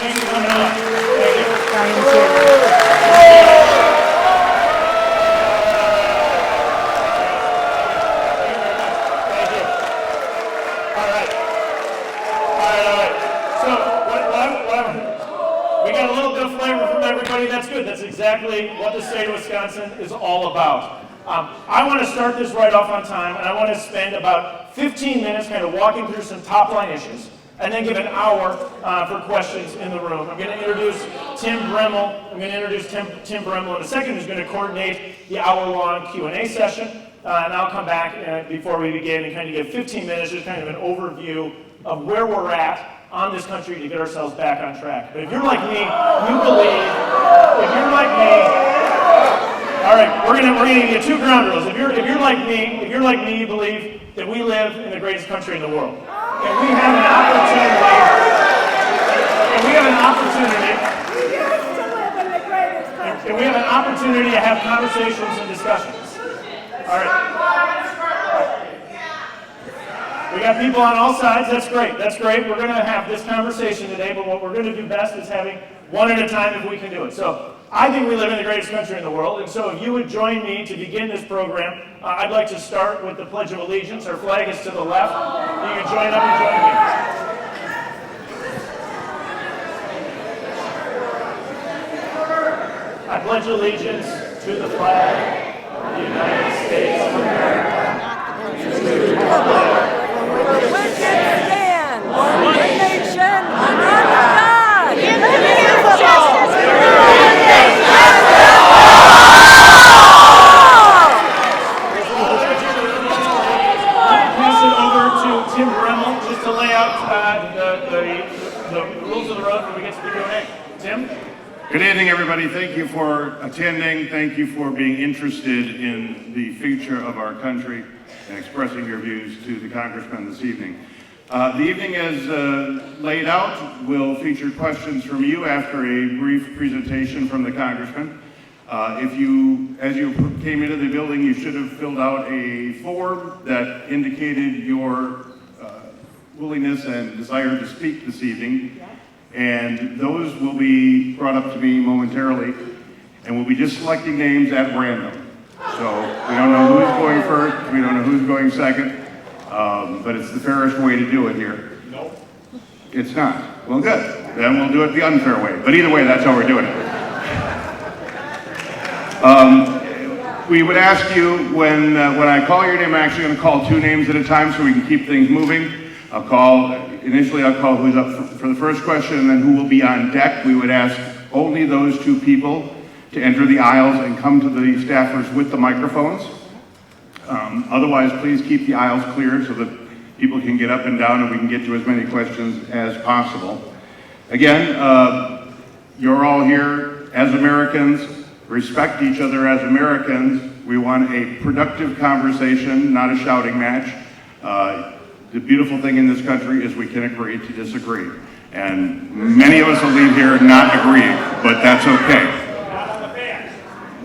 Thank you for coming up. Thank you. Bryan's here. Thank you. All right. So, we got a little bit of flavor from everybody. That's good. That's exactly what the state of Wisconsin is all about. I want to start this right off on time, and I want to spend about 15 minutes kind of walking through some top-line issues, and then give an hour for questions in the room. I'm going to introduce Tim Bremmel. I'm going to introduce Tim Bremmel in a second, who's going to coordinate the hour-long Q&A session, and I'll come back before we begin and kind of give 15 minutes, just kind of an overview of where we're at on this country to get ourselves back on track. But if you're like me, you believe, if you're like me, all right, we're gonna get two ground rules. If you're like me, you believe that we live in the greatest country in the world. And we have an opportunity to have conversations and discussions. All right. We got people on all sides. That's great. We're going to have this conversation today, but what we're going to do best is having one at a time if we can do it. So I think we live in the greatest country in the world, and so if you would join me to begin this program, I'd like to start with the Pledge of Allegiance. Our flag is to the left. You can join up and join me. I pledge allegiance to the flag of the United States of America, and to the republic Which stand one nation under God, indivisible, Pass it over to Tim Bremmel just to lay out the rules of the road when we get to the Q&A. Tim? Good evening, everybody. Thank you for attending. Thank you for being interested in the future of our country and expressing your views to the Congressman this evening. The evening as laid out will feature questions from you after a brief presentation from the Congressman. As you came into the building, you should have filled out a form that indicated your willingness and desire to speak this evening. And those will be brought up to me momentarily, and we'll be just selecting names at random. So we don't know who's going first, we don't know who's going second, but it's the fairest way to do it here. Nope. It's not. Well, good. Then we'll do it the unfair way. But either way, that's how we're doing it. We would ask you, when I call your name, I'm actually going to call two names at a time so we can keep things moving. Initially I'll call who's up for the first question, and then who will be on deck. We would ask only those two people to enter the aisles and come to the staffers with the microphones. Otherwise, please keep the aisles clear so that people can get up and down and we can get to as many questions as possible. Again, you're all here as Americans. Respect each other as Americans. We want a productive conversation, not a shouting match. The beautiful thing in this country is we can agree to disagree. And many of us will leave here not agreeing, but that's okay.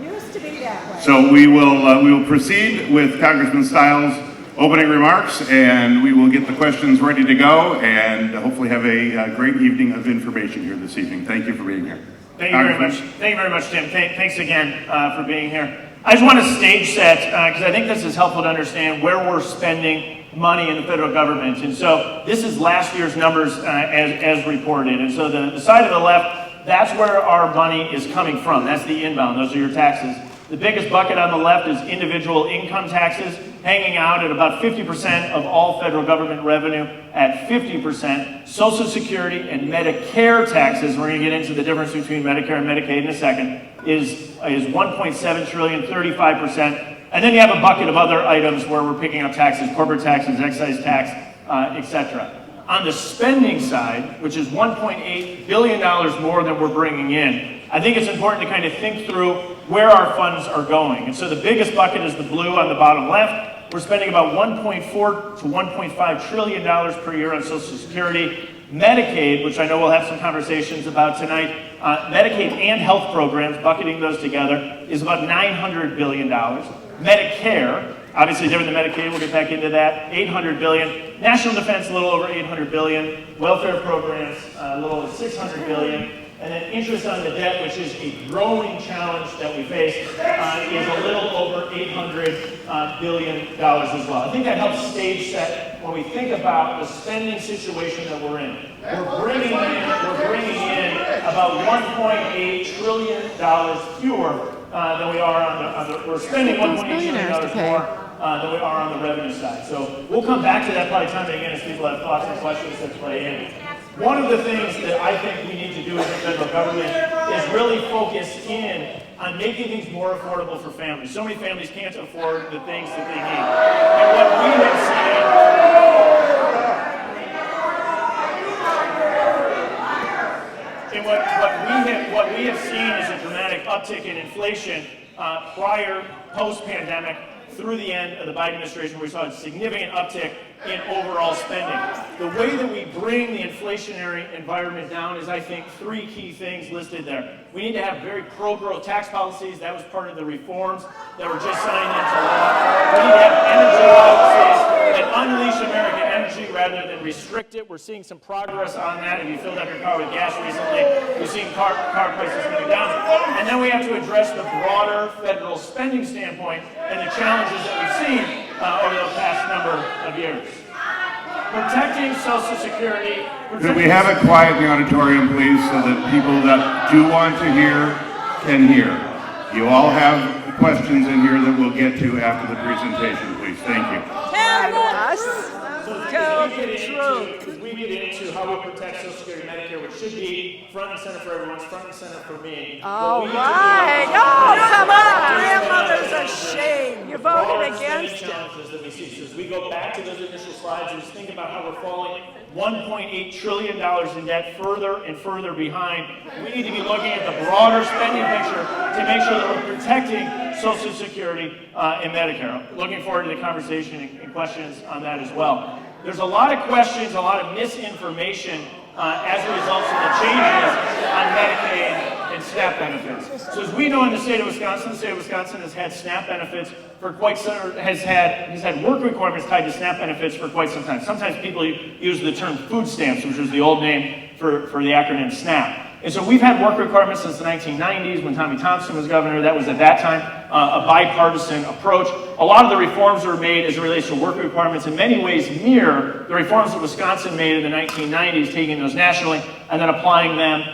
used to be that way. So we will proceed with Congressman Steil's opening remarks, and we will get the questions ready to go and hopefully have a great evening of information here this evening. Thank you for being here. Thank you very much. Thank you very much, Tim. Thanks again for being here. I just want to stage set, because I think this is helpful to understand where we're spending money in the federal government. And so this is last year's numbers as reported. And so the side of the left, that's where our money is coming from. That's the inbound. Those are your taxes. The biggest bucket on the left is individual income taxes, hanging out at about 50% of all federal government revenue at 50%. Social Security and Medicare taxes, we're going to get into the difference between Medicare and Medicaid in a second, is 1.7 trillion, 35%. And then you have a bucket of other items where we're picking up taxes, corporate taxes, excise tax, etc. On the spending side, which is $1.8 billion more than we're bringing in, I think it's important to kind of think through where our funds are going. And so the biggest bucket is the blue on the bottom left. We're spending about $1.4 to $1.5 trillion per year on Social Security. Medicaid, which I know we'll have some conversations about tonight, Medicaid and health programs, bucketing those together, is about $900 billion. Medicare, Obviously, different than Medicaid, we'll get back into that. $800 billion. National defense, a little over $800 billion. Welfare programs, a little over $600 billion. And then interest on the debt, which is a growing challenge that we face, is a little over $800 billion as well. I think that helps stage set when we think about the spending situation that we're in. We're bringing in about $1.8 trillion fewer than we are on the we're spending $1.8 trillion more than we are on the revenue side. So we'll come back to that probably time and again as people have thoughts and questions that play in. One of the things that I think we need to do as a federal government is really focus in on making things more affordable for families. So many families can't afford the things that they need. And what we have seen, what we have seen is a dramatic uptick in inflation post-pandemic, through the end of the Biden administration, where we saw a significant uptick in overall spending. The way that we bring the inflationary environment down is, I think, three key things listed there. We need to have very pro-growth tax policies. That was part of the reforms that were just signed into law. We need to have energy policies that unleash American energy rather than restrict it. We're seeing some progress on that. If you filled up your car with gas recently, we've seen car prices coming down. And then we have to address the broader federal spending standpoint and the challenges that we've seen over the past number of years. Protecting Social Security. Could we have it quiet in the auditorium, please, so that people that do want to hear can hear? You all have questions in here that we'll get to after the presentation, please. Thank you. As we get into how we protect Social Security and Medicare, which should be front and center for everyone, front and center for me. All right. Oh, come on. Grandmother's ashamed. You voted against it. That we see. So as we go back to those initial slides and just think about how we're falling $1.8 trillion in debt further and further behind, we need to be looking at the broader spending picture to make sure that we're protecting Social Security and Medicare. Looking forward to the conversation and questions on that as well. There's a lot of questions, a lot of misinformation as a result of the changes on Medicaid and SNAP benefits. So as we know in the state of Wisconsin has had SNAP benefits for quite some, has had work requirements tied to SNAP benefits for quite some time. Sometimes people use the term food stamps, which was the old name for the acronym SNAP. And so we've had work requirements since the 1990s when Tommy Thompson was governor. That was at that time a bipartisan approach. A lot of the reforms were made as it relates to work requirements in many ways mirror the reforms that Wisconsin made in the 1990s, taking those nationally and then applying them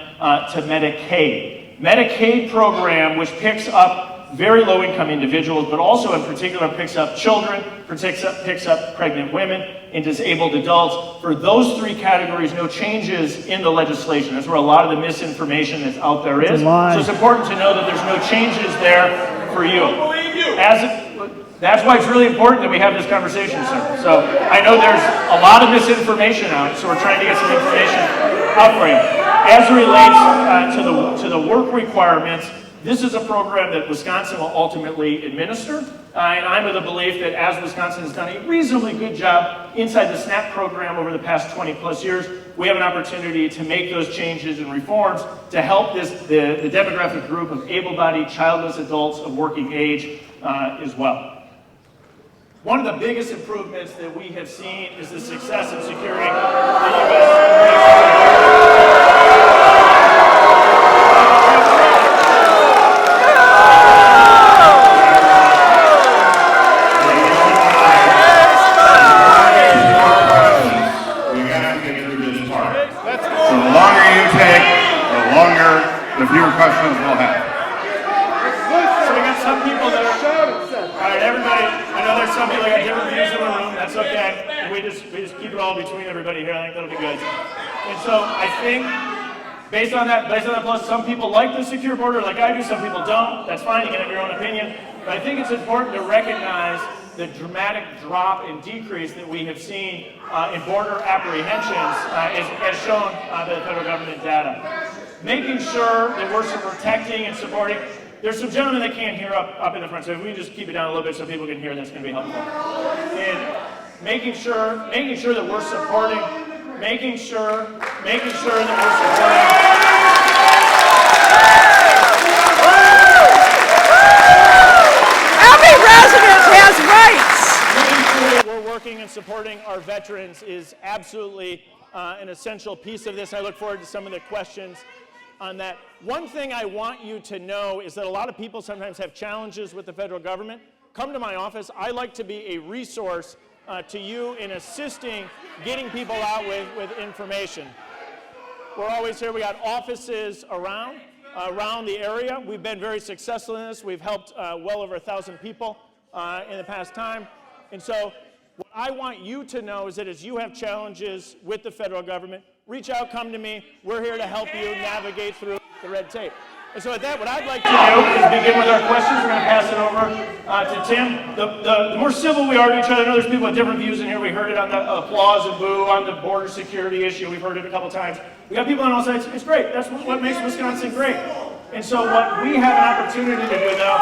to Medicaid. Medicaid program, which picks up very low-income individuals, but also in particular picks up children, picks up pregnant women and disabled adults. For those three categories, no changes in the legislation. That's where a lot of the misinformation that's out there is. So it's important to know that there's no changes there for you. That's why it's really important that we have this conversation, sir. So I know there's a lot of misinformation out, so we're trying to get some information out for you. As it relates to the work requirements, this is a program that Wisconsin will ultimately administer, and I'm of the belief that as Wisconsin has done a reasonably good job inside the SNAP program over the past 20 plus years, we have an opportunity to make those changes and reforms to help the demographic group of able-bodied, childless adults of working age as well. One of the biggest improvements that we have seen is the success in securing the U.S. The fewer questions we'll have. So we got some people that are... All right, everybody, I know there's some people that got different views in the room. That's okay. We just keep it all between everybody here. I think that'll be good. And so I think, based on that plus, some people like the secure border like I do. Some people don't. That's fine. You can have your own opinion. But I think it's important to recognize the dramatic drop and decrease that we have seen in border apprehensions as shown by the federal government data. Making sure that we're protecting and supporting. There's some gentlemen that can't hear up in the front, so if we can just keep it down a little bit so people can hear, that's going to be helpful. And making sure that we're supporting, making sure that we're supporting. Every resident has rights. government supporting our veterans is absolutely an essential piece of this. I look forward to some of the questions on that. One thing I want you to know is that a lot of people sometimes have challenges with the federal government. Come to my office. I like to be a resource to you in assisting getting people out with information. We're always here. We got offices around the area. We've been very successful in this. We've helped well over 1,000 people in the past time. And so what I want you to know is that as you have challenges with the federal government, reach out, come to me. We're here to help you navigate through the red tape. And so with that, what I'd like to do is begin with our questions. We're going to pass it over to Tim. The more civil we are to each other, I know there's people with different views in here. We heard it on the applause and boo on the border security issue. We've heard it a couple times. We got people on all sides. It's great. That's what makes Wisconsin great. And so what we have an opportunity to do, though,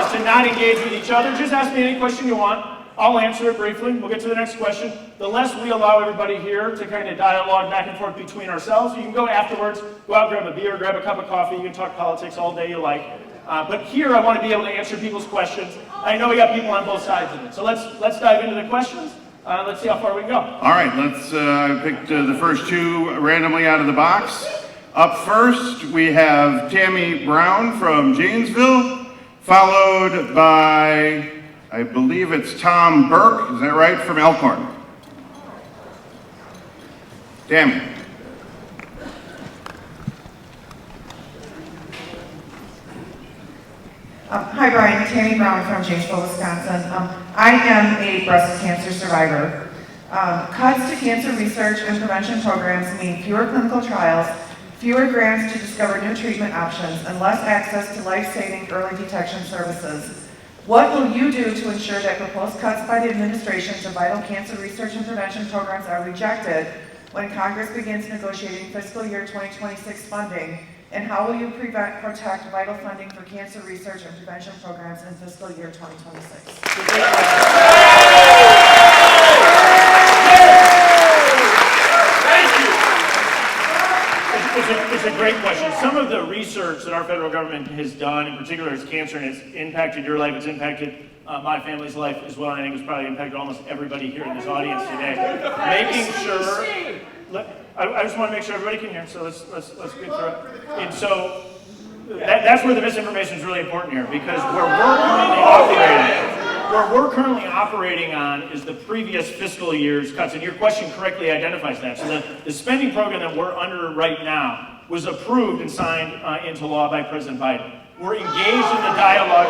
is to not engage with each other. Just ask me any question you want. I'll answer it briefly. We'll get to the next question. The less we allow everybody here to kind of dialogue back and forth between ourselves, you can go afterwards, go out, grab a beer, grab a cup of coffee. You can talk politics all day you like. But here I want to be able to answer people's questions. I know we got people on both sides of it. So let's dive into the questions. Let's see how far we can go. All right, let's pick the first two randomly out of the box. Up first, we have Tammy Brown from Janesville, followed by, I believe it's Tom Burke, is that right, from Elkhorn? Tammy. Hi, Brian. Tammy Brown from Janesville, Wisconsin. I am a breast cancer survivor. Cuts to cancer research and prevention programs mean fewer clinical trials, fewer grants to discover new treatment options, and less access to life-saving early detection services. What will you do to ensure that proposed cuts by the administration to vital cancer research and prevention programs are rejected when Congress begins negotiating fiscal year 2026 funding? And how will you protect vital funding for cancer research and prevention programs in fiscal year 2026? It's a great question. Some of the research that our federal government has done, in particular as cancer, and it's impacted your life, it's impacted my family's life as well, and I think it's probably impacted almost everybody here in this audience today. Making sure, I just want to make sure everybody can hear, so let's get through it. And so that's where the misinformation is really important here, because where we're currently operating on is the previous fiscal year's cuts, and your question correctly identifies that. So the spending program that we're under right now was approved and signed into law by President Biden. We're engaged in the dialogue.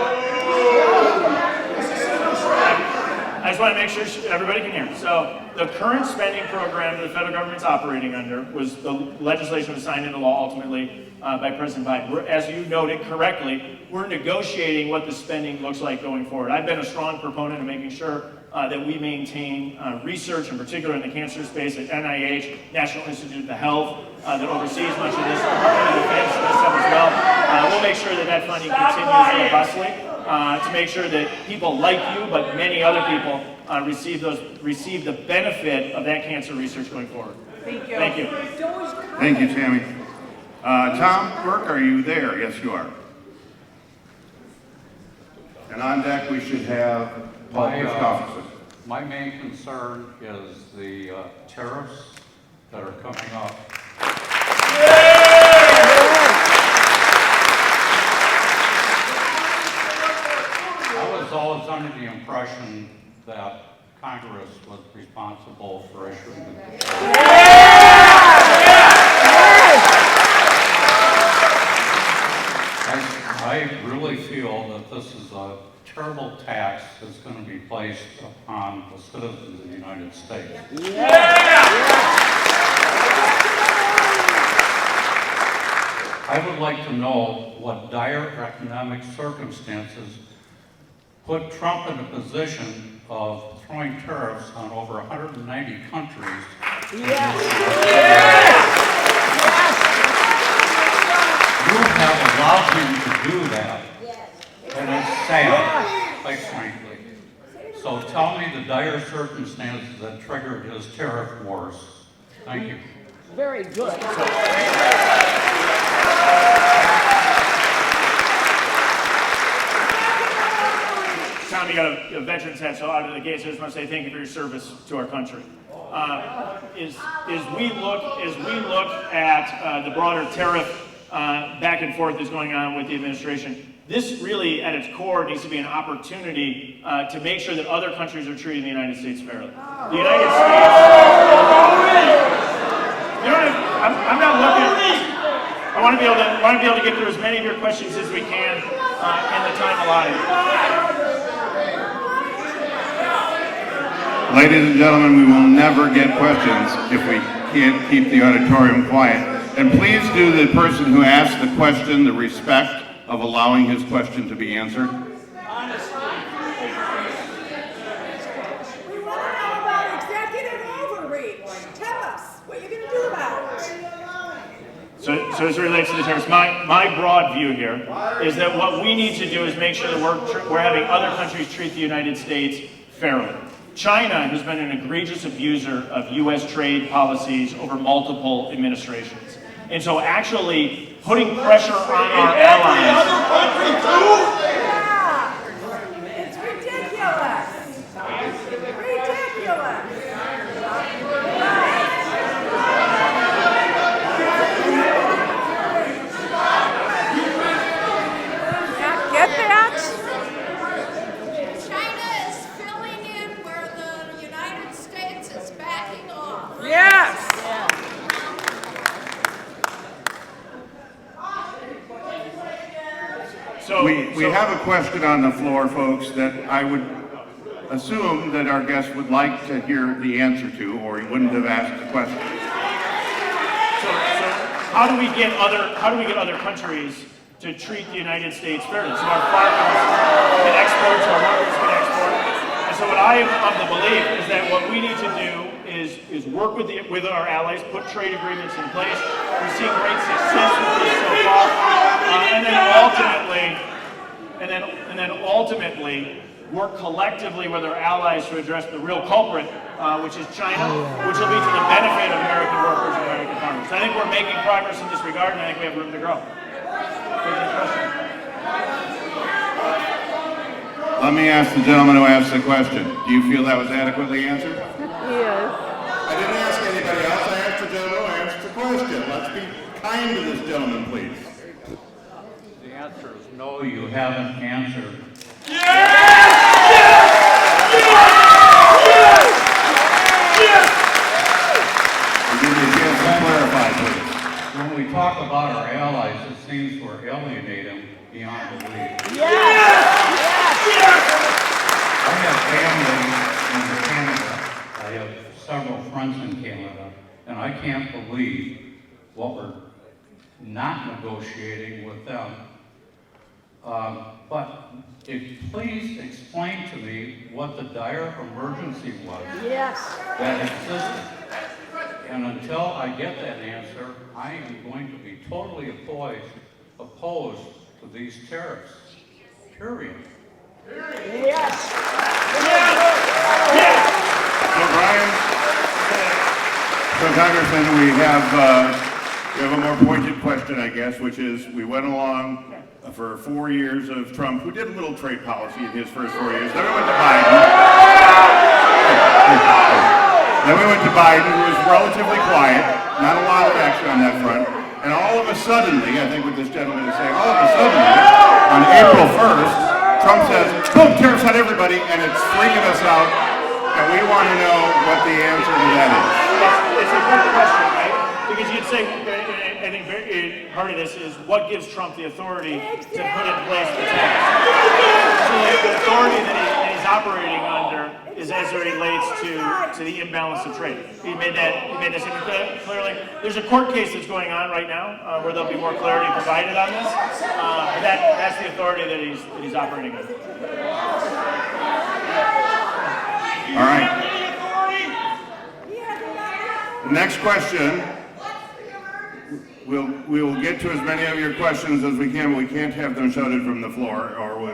I just want to make sure everybody can hear. So the current spending program that the federal government's operating under was the legislation was signed into law ultimately by President Biden. As you noted correctly, we're negotiating what the spending looks like going forward. I've been a strong proponent of making sure that we maintain research, in particular in the cancer space at NIH, National Institute of Health, that oversees much of this, Department of Defense this time as well. We'll make sure that that funding continues robustly. To make sure that people like you, but many other people, receive the benefit of that cancer research going forward. Thank you. Thank you. Thank you, Tammy. Tom Burke, are you there? Yes, you are. And on deck, we should have Paul Christopherson. My main concern is the tariffs that are coming up. I was always under the impression that Congress was responsible for issuing the I really feel that this is a terrible tax that's going to be placed upon the citizens of the United States. I would like to know what dire economic circumstances put Trump in a position of throwing tariffs on over 190 countries. You have allowed him to do that, and it's sad, quite frankly. So tell me the dire circumstances that triggered his tariff wars. Thank you. Very good. Tom, you got a veterans hat, so out of the gate, so I just want to say thank you for your service to our country. As we look at the broader tariff back and forth that's going on with the administration, this really, at its core, needs to be an opportunity to make sure that other countries are treating the United States fairly. The United States. I'm not looking. I want to be able to get through as many of your questions as we can in the time allotted. Ladies and gentlemen, we will never get questions if we can't keep the auditorium quiet. And please do the person who asked the question the respect of allowing his question to be answered. We want to know about executive overreach. Tell us what you're going to do about it. So as it relates to the tariffs, my broad view here is that what we need to do is make sure that we're having other countries treat the United States fairly. China has been an egregious abuser of U.S. trade policies over multiple administrations. And so actually putting pressure on our allies. Yeah. It's ridiculous. Ridiculous. Get that? China is filling in where the United States is backing off. Yes. So we have a question on the floor, folks, that I would assume that our guest would like to hear the answer to, or he wouldn't have asked the question. So how do we get other countries to treat the United States fairly? So our farmers can export, so our workers can export. And so what I am of the belief is that what we need to do is work with our allies, put trade agreements in place. We've seen great success with this so far, and then ultimately work collectively with our allies to address the real culprit, which is China, which will be to the benefit of American workers and American farmers. So I think we're making progress in this regard, and I think we have room to grow. Let me ask the gentleman who asked the question. Do you feel that was adequately answered? Yes. I didn't ask anybody else. I asked the gentleman who asked the question. Let's be kind to this gentleman, please. The answer is no, you haven't answered. Give me a chance to clarify, please. When we talk about our allies, it seems we're alienating beyond belief. I have family in Canada. I have several friends in Canada, and I can't believe what we're not negotiating with them. But please explain to me what the dire emergency was that existed. And until I get that answer, I am going to be totally opposed to these tariffs. Period. So, Bryan, so Congressman, we have a more pointed question, I guess, which is we went along for 4 years of Trump, who did a little trade policy in his first 4 years. Then we went to Biden. Who was relatively quiet, not a lot of action on that front. And all of a sudden, I think what this gentleman is saying, all of a sudden, on April 1st, Trump says, boom, tariffs on everybody, and it's freaking us out. And we want to know what the answer to that is. It's a good question, right? Because you'd say, I think part of this is what gives Trump the authority to put in place the tax. So the authority that he's operating under is as it relates to the imbalance of trade. He made that clearly. There's a court case that's going on right now where there'll be more clarity provided on this. But that's the authority that he's operating under. All right. Next question. We'll get to as many of your questions as we can, but we can't have them shouted from the floor, or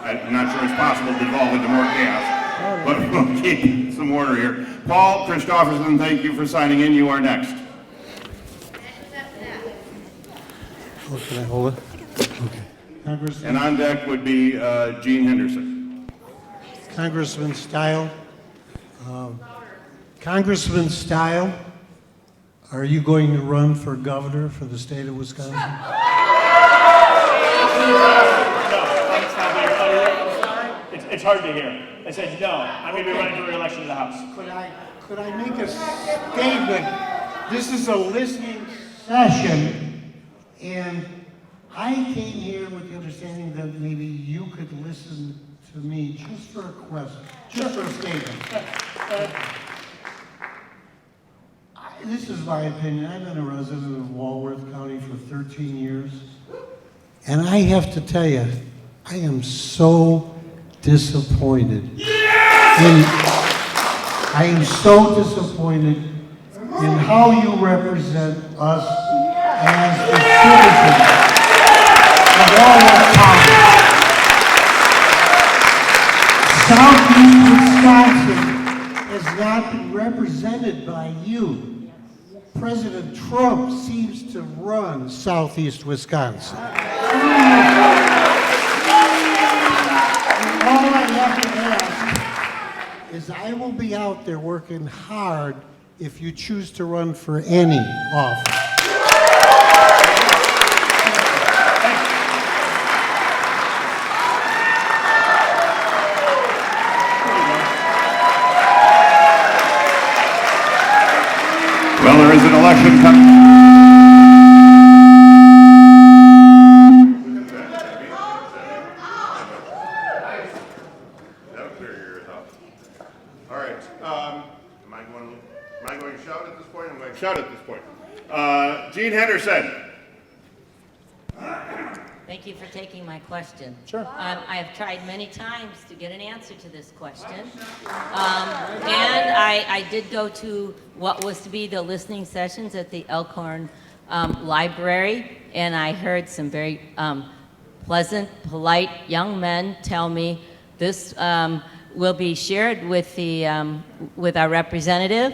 I'm not sure it's possible to devolve into more chaos. But we'll keep some order here. Paul Christopherson, thank you for signing in. You are next. Can I hold it? Okay. And on deck would be Gene Henderson. Congressman Steil. Congressman Steil, are you going to run for governor for the state of Wisconsin? No, it's hard to hear. I said no. I'm going to be running for re-election to the House. Could I make a statement? This is a listening session, and I came here with the understanding that maybe you could listen to me just for a question, just for a statement. This is my opinion. I've been a resident of Walworth County for 13 years, and I have to tell you, I am so disappointed. I am so disappointed in how you represent us as the citizens of Walworth County. Southeast Wisconsin has not been represented by you. President Trump seems to run Southeast Wisconsin. All I have to ask is I will be out there working hard if you choose to run for any office. Well, there is an election coming. That'll clear your ears out. All right. Am I going to shout at this point? I'm going to shout at this point. Gene Henderson. Thank you for taking my question. Sure. I have tried many times to get an answer to this question. And I did go to what was to be the listening sessions at the Elkhorn Library, and I heard some very pleasant, polite young men tell me this will be shared with with our representative.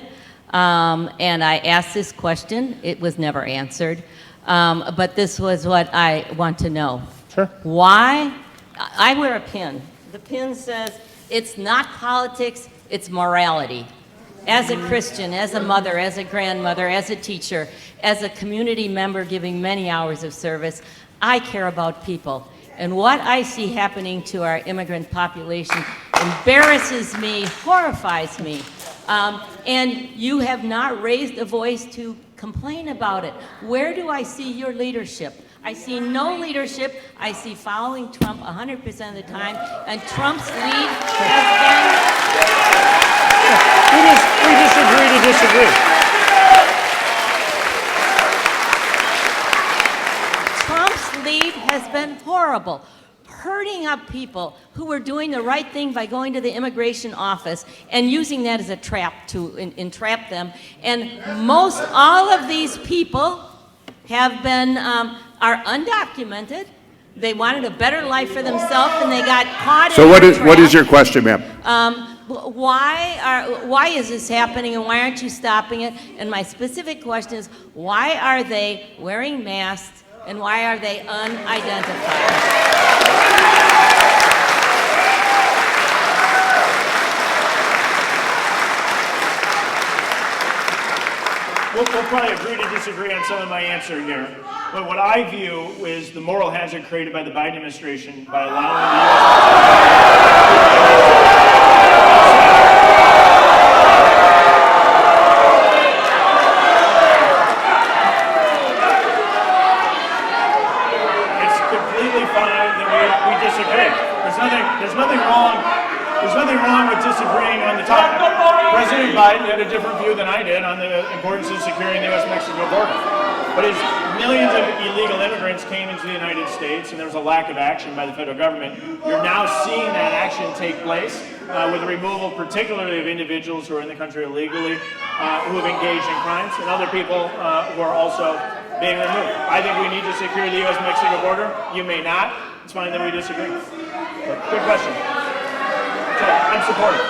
And I asked this question. It was never answered. But this was what I want to know. Sure. Why? I wear a pin. The pin says, it's not politics, it's morality. As a Christian, as a mother, as a grandmother, as a teacher, as a community member giving many hours of service, I care about people. And what I see happening to our immigrant population embarrasses me, horrifies me. And you have not raised a voice to complain about it. Where do I see your leadership? I see no leadership. I see following Trump 100% of the time, and Trump's lead has We disagree to disagree. been... Trump's lead has been horrible, hurting up people who were doing the right thing by going to the immigration office and using that as a trap to entrap them. And most all of these people have been, are undocumented. They wanted a better life for themselves, and they got caught So in what a is trap. your question, ma'am? Why is this happening, and why aren't you stopping it? And my specific question is, why are they wearing masks, and why are they unidentified? We'll probably agree to disagree on some of my answer here. But what I view is the moral hazard created by the Biden administration by allowing the It's completely fine that we disagree. There's nothing wrong with disagreeing on the topic. President Biden had a different view than I did on the importance of securing the U.S.-Mexico border. But as millions of illegal immigrants came into the United States and there was a lack of action by the federal government, you're now seeing that action take place with the removal particularly of individuals who are in the country illegally, who have engaged in crimes, and other people who are also being removed. I think we need to secure the U.S.-Mexico border. You may not. It's fine that we disagree. But good question. So I'm supportive.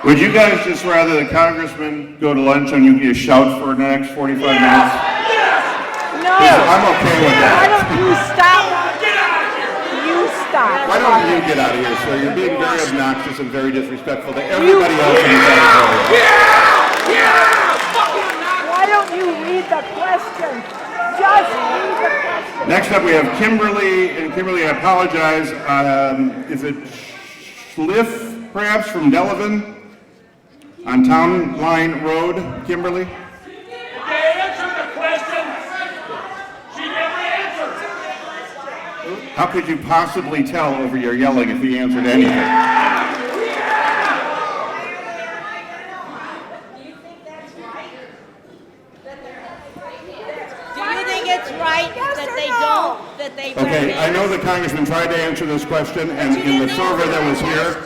Would you guys just rather the congressman go to lunch and you just shout for the next 45 minutes? No. I'm okay with that. Why don't you stop? You stop. Why don't you get out of here, sir? You're being very obnoxious and very disrespectful to everybody else in the auditorium. Why don't you read the question? Just read the question. Next up, we have Kimberly, and Kimberly, I apologize. Is it Schliff, perhaps, from Delavan on Town Line Road, Kimberly? Answer the question. She never answered. How could you possibly tell over your yelling if he answered anything? Do you think it's right that they don't, that they Okay, I know the congressman tried to answer this question, and in the fervor that was here,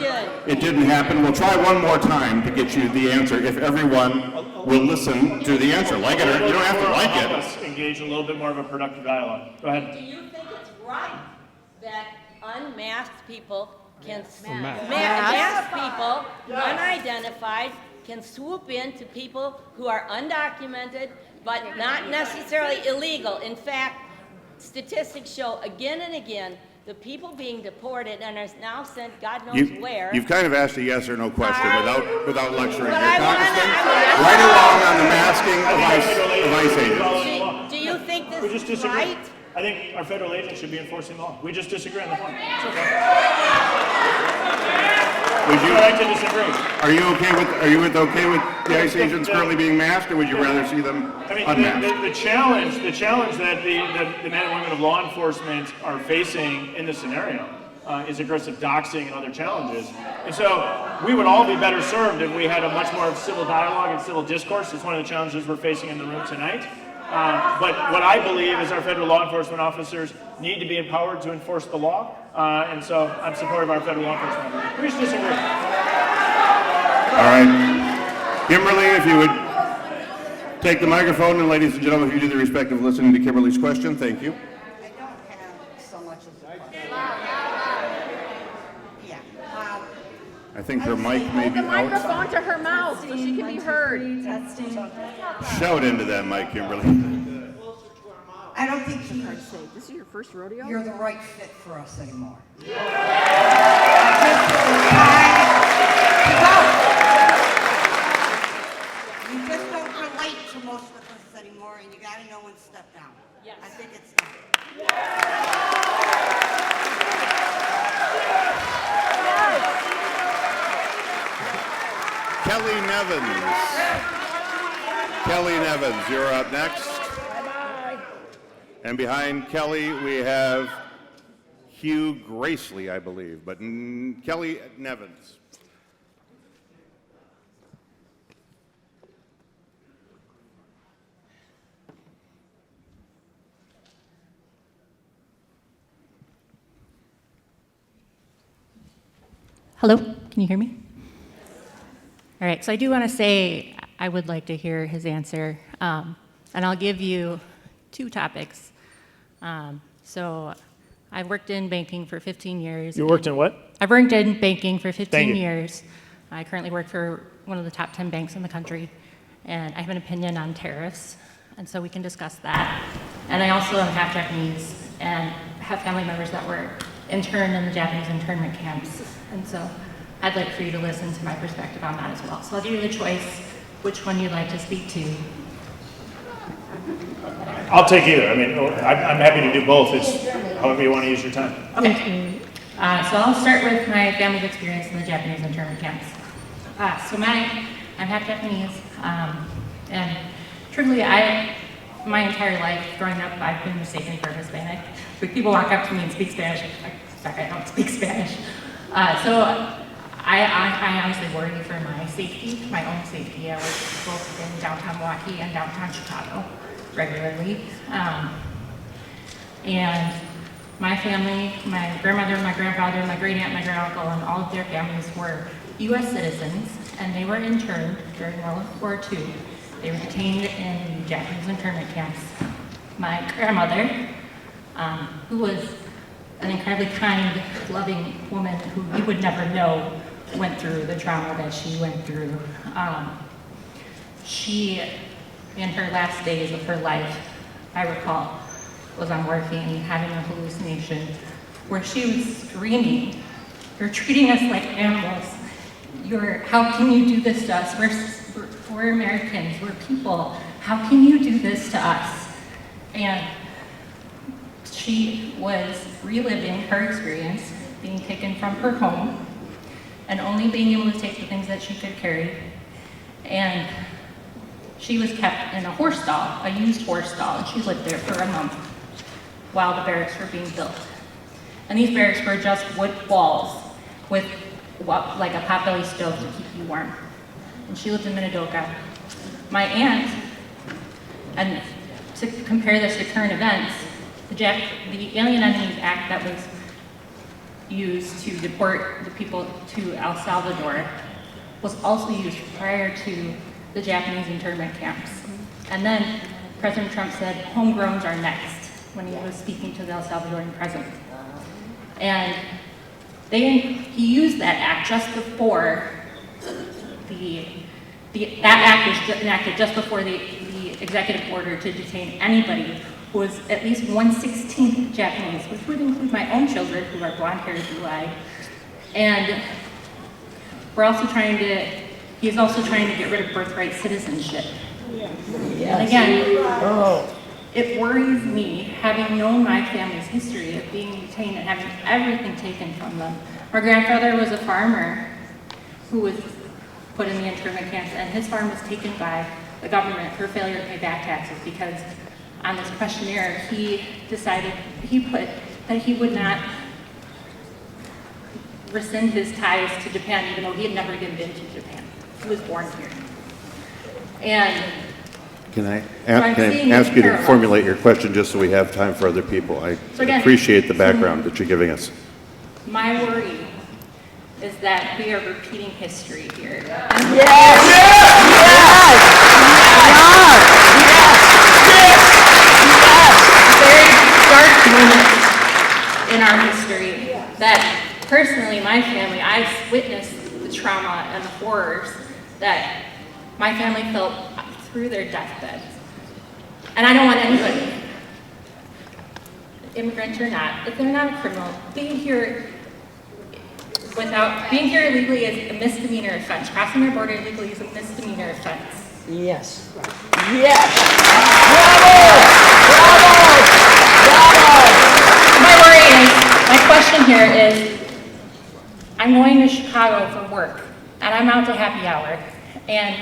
it didn't happen. We'll try one more time to get you the answer if everyone will listen to the answer. Like it or you don't have to like it. Let's engage in a little bit more of a productive dialogue. Go ahead. Do you think it's right that unmasked people can masked people, unidentified, can swoop in to people who are undocumented but not necessarily illegal? In fact, statistics show again and again the people being deported and are now sent God knows where. You've kind of asked a yes or no question without lecturing But your I wanna- congressman. Right along on the masking of ICE agents. Do you think We this just is disagree. right? I think our federal agents should be enforcing the law. We just disagree on the point. It's okay. Would you I like to disagree. Are you okay with the ICE agents currently being masked, or would you rather see them I mean, unmasked? the challenge that the men and women of law enforcement are facing in this scenario is aggressive doxing and other challenges. And so we would all be better served if we had a much more civil dialogue and civil discourse. It's one of the challenges we're facing in the room tonight. But what I believe is our federal law enforcement officers need to be empowered to enforce the law. And so I'm supportive of our federal law enforcement officers. We just disagree. All right. Kimberly, if you would take the microphone, and ladies and gentlemen, if you do the respect of listening to Kimberly's question, thank you. I don't have so much as a question. Yeah. I think her mic may be out. Microphone to her mouth so she can be heard. Shout into that mic, Kimberly. I don't think This is your first rodeo? you're the right fit for us anymore. You just don't relate to most of us anymore, and you gotta know when to step down. Yes. I think it's time. Kelly Nevins. Kelly Nevins, you're up next. And behind Kelly, we have Hugh Gracely, I believe, but Kelly Nevins. Hello, can you hear me? All right, so I do want to say I would like to hear his answer, and I'll give you two topics. So I've worked in banking for 15 years. You worked in what? I've worked in banking for Thank 15 you. years. I currently work for one of the top 10 banks in the country, and I have an opinion on tariffs, and so we can discuss that. And I also am half Japanese and have family members that were interned in the Japanese internment camps, and so I'd like for you to listen to my perspective on that as well. So I'll give you the choice which one you'd like to speak to. I'll take either. I mean, I'm happy to do both. It's however you want to use your time. Okay. So I'll start with my family's experience in the Japanese internment camps. I'm half Japanese, and truly, my entire life growing up, I've been mistaken for Hispanic. When people walk up to me and speak Spanish, I'm like, sorry, I don't speak Spanish. I honestly worry for my safety, my own safety. I work both in downtown Milwaukee and downtown Chicago regularly. And my family, my grandmother, my grandfather, my great aunt, my great uncle, and all of their families were U.S. citizens, and they were interned during World War II. They were detained in Japanese internment camps. My grandmother, who was an incredibly kind, loving woman who you would never know went through the trauma that she went through. She, in her last days of her life, I recall, was on morphine, having a hallucination, where she was screaming, "You're treating us like animals. How can you do this to us? We're Americans, we're people. How can you do this to us?" And she was reliving her experience, being taken from her home and only being able to take the things that she could carry. And she was kept in a horse stall, a used horse stall, and she lived there for a month while the barracks were being built. And these barracks were just wood walls with like a potbelly stove to keep you warm. And she lived in Minidoka. My aunt, and to compare this to current events, the Alien Enemies Act that was used to deport the people to El Salvador was also used prior to the Japanese internment camps. And then President Trump said, "Homegrowns are next," when he was speaking to the El Salvadoran president. And he used that act just before that act was enacted just before the executive order to detain anybody who was at least 1/16 Japanese, which would include my own children who are blonde-haired, blue-eyed. And he's also trying to get rid of birthright citizenship. And again, it worries me, having known my family's history of being detained and having everything taken from them. My grandfather was a farmer who was put in the internment camps, and his farm was taken by the government for failure to pay back taxes because on this questionnaire, he put that he would not rescind his ties to Japan, even though he had never even been to Japan. He was born here. And Can I ask you to formulate your question just so we have time for other people? I appreciate the background that you're giving us. My worry is that we are repeating history here. Very dark moments in our history that personally, my family, I've witnessed the trauma and the horrors that my family felt through their deathbeds. And I don't want anybody, immigrant or not, if they're not a criminal, being here illegally is a misdemeanor offense. Crossing our border illegally is a misdemeanor offense. Yes. Yes. My question here is, I'm going to Chicago for work, and I'm out to happy hour, and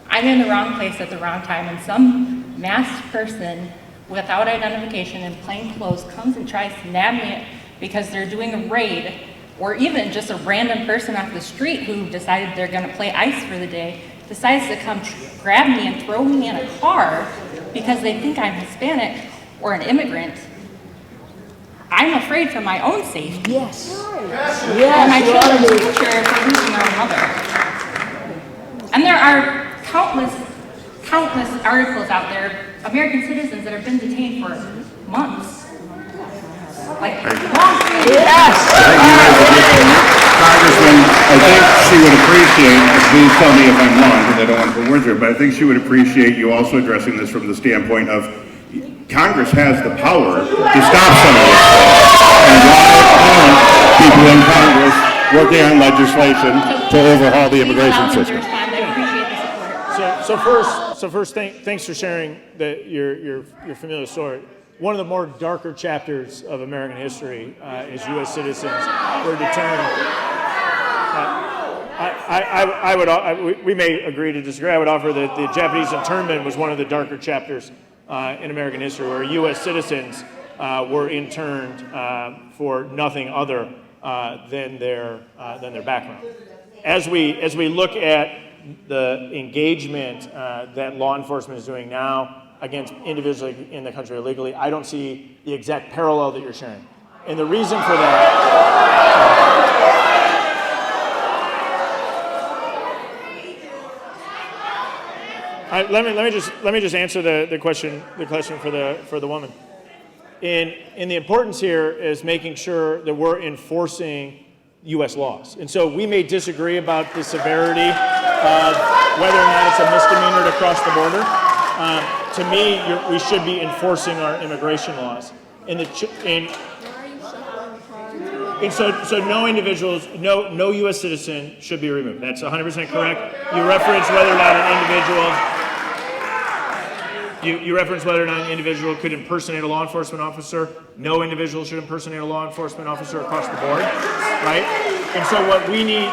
I'm in the wrong place at the wrong time, and some masked person without identification in plain clothes comes and tries to nab me because they're doing a raid, or even just a random person off the street who decided they're going to play ice for the day, decides to come grab me and throw me in a car because they think I'm Hispanic or an immigrant. I'm afraid for my own safety. Yes. And my children's future for losing our mother. And there are countless articles out there, American citizens that have been detained for months. Like long periods. Yes. Congressman, I think she would appreciate, please tell me if I'm wrong, because I don't want to put words here, but I think she would appreciate you also addressing this from the standpoint of Congress has the power to stop some of this. And why aren't people in Congress working on legislation to overhaul the immigration system? So first, thanks for sharing your familiar story. One of the more darker chapters of American history is U.S. citizens were deturned. We may agree to disagree. I would offer that the Japanese internment was one of the darker chapters in American history, where U.S. citizens were interned for nothing other than their background. As we look at the engagement that law enforcement is doing now against individuals in the country illegally, I don't see the exact parallel that you're sharing. And the reason for that, let me just answer the question for the woman. And the importance here is making sure that we're enforcing U.S. laws. And so we may disagree about the severity of whether or not it's a misdemeanor to cross the border. To me, we should be enforcing our immigration laws. And so no individuals, no U.S. citizen should be removed. That's 100% correct. You reference whether or not an individual, you reference whether or not an individual could impersonate a law enforcement officer. No individual should impersonate a law enforcement officer across the board, right? And so what we need,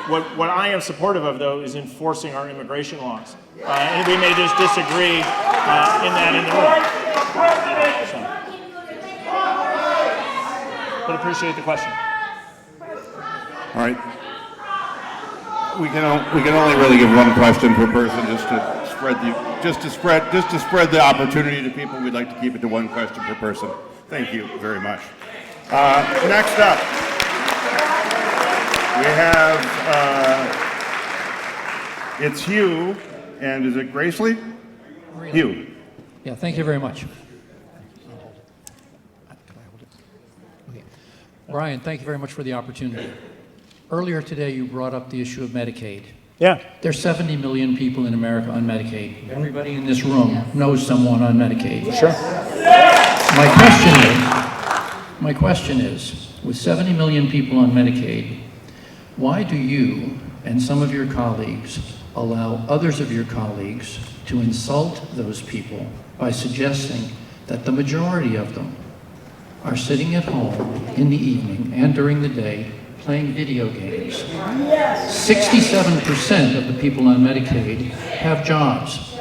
what I am supportive of, though, is enforcing our immigration laws. And we may just disagree in that in the room. So. But appreciate the question. All right. We can only really give one question per person, just to spread the opportunity to people. We'd like to keep it to one question per person. Thank you very much. Next up, we have it's Hugh, and is it Gracely? Hugh. Yeah, thank you very much. Brian, thank you very much for the opportunity. Earlier today, you brought up the issue of Medicaid. Yeah. There's 70 million people in America on Medicaid. Everybody in this room knows someone on Medicaid. Sure. My question is, with 70 million people on Medicaid, why do you and some of your colleagues allow others of your colleagues to insult those people by suggesting that the majority of them are sitting at home in the evening and during the day playing video games? 67% of the people on Medicaid have jobs.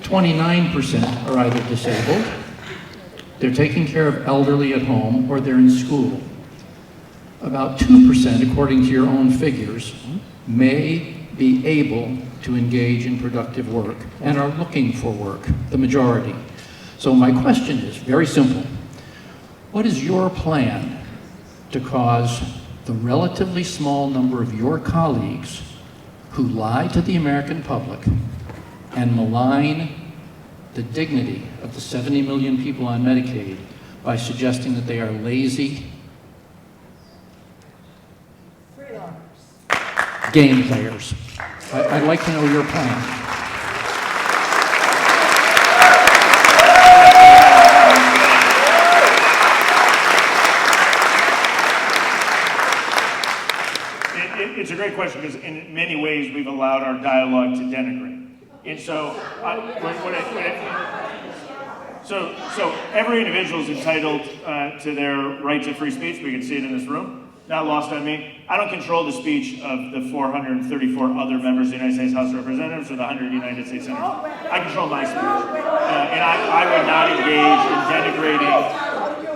29% are either disabled, they're taking care of elderly at home, or they're in school. About 2%, according to your own figures, may be able to engage in productive work and are looking for work, the majority. So my question is very simple. What is your plan to cause the relatively small number of your colleagues who lie to the American public and malign the dignity of the 70 million people on Medicaid by suggesting that they are lazy game players? I'd like to know your plan. It's a great question because in many ways we've allowed our dialogue to denigrate. And so, so every individual is entitled to their right to free speech. We can see it in this room. Not lost on me. I don't control the speech of the 434 other members of the United States House of Representatives or the 100 United States Senators. I control my speech. And I would not engage in denigrating.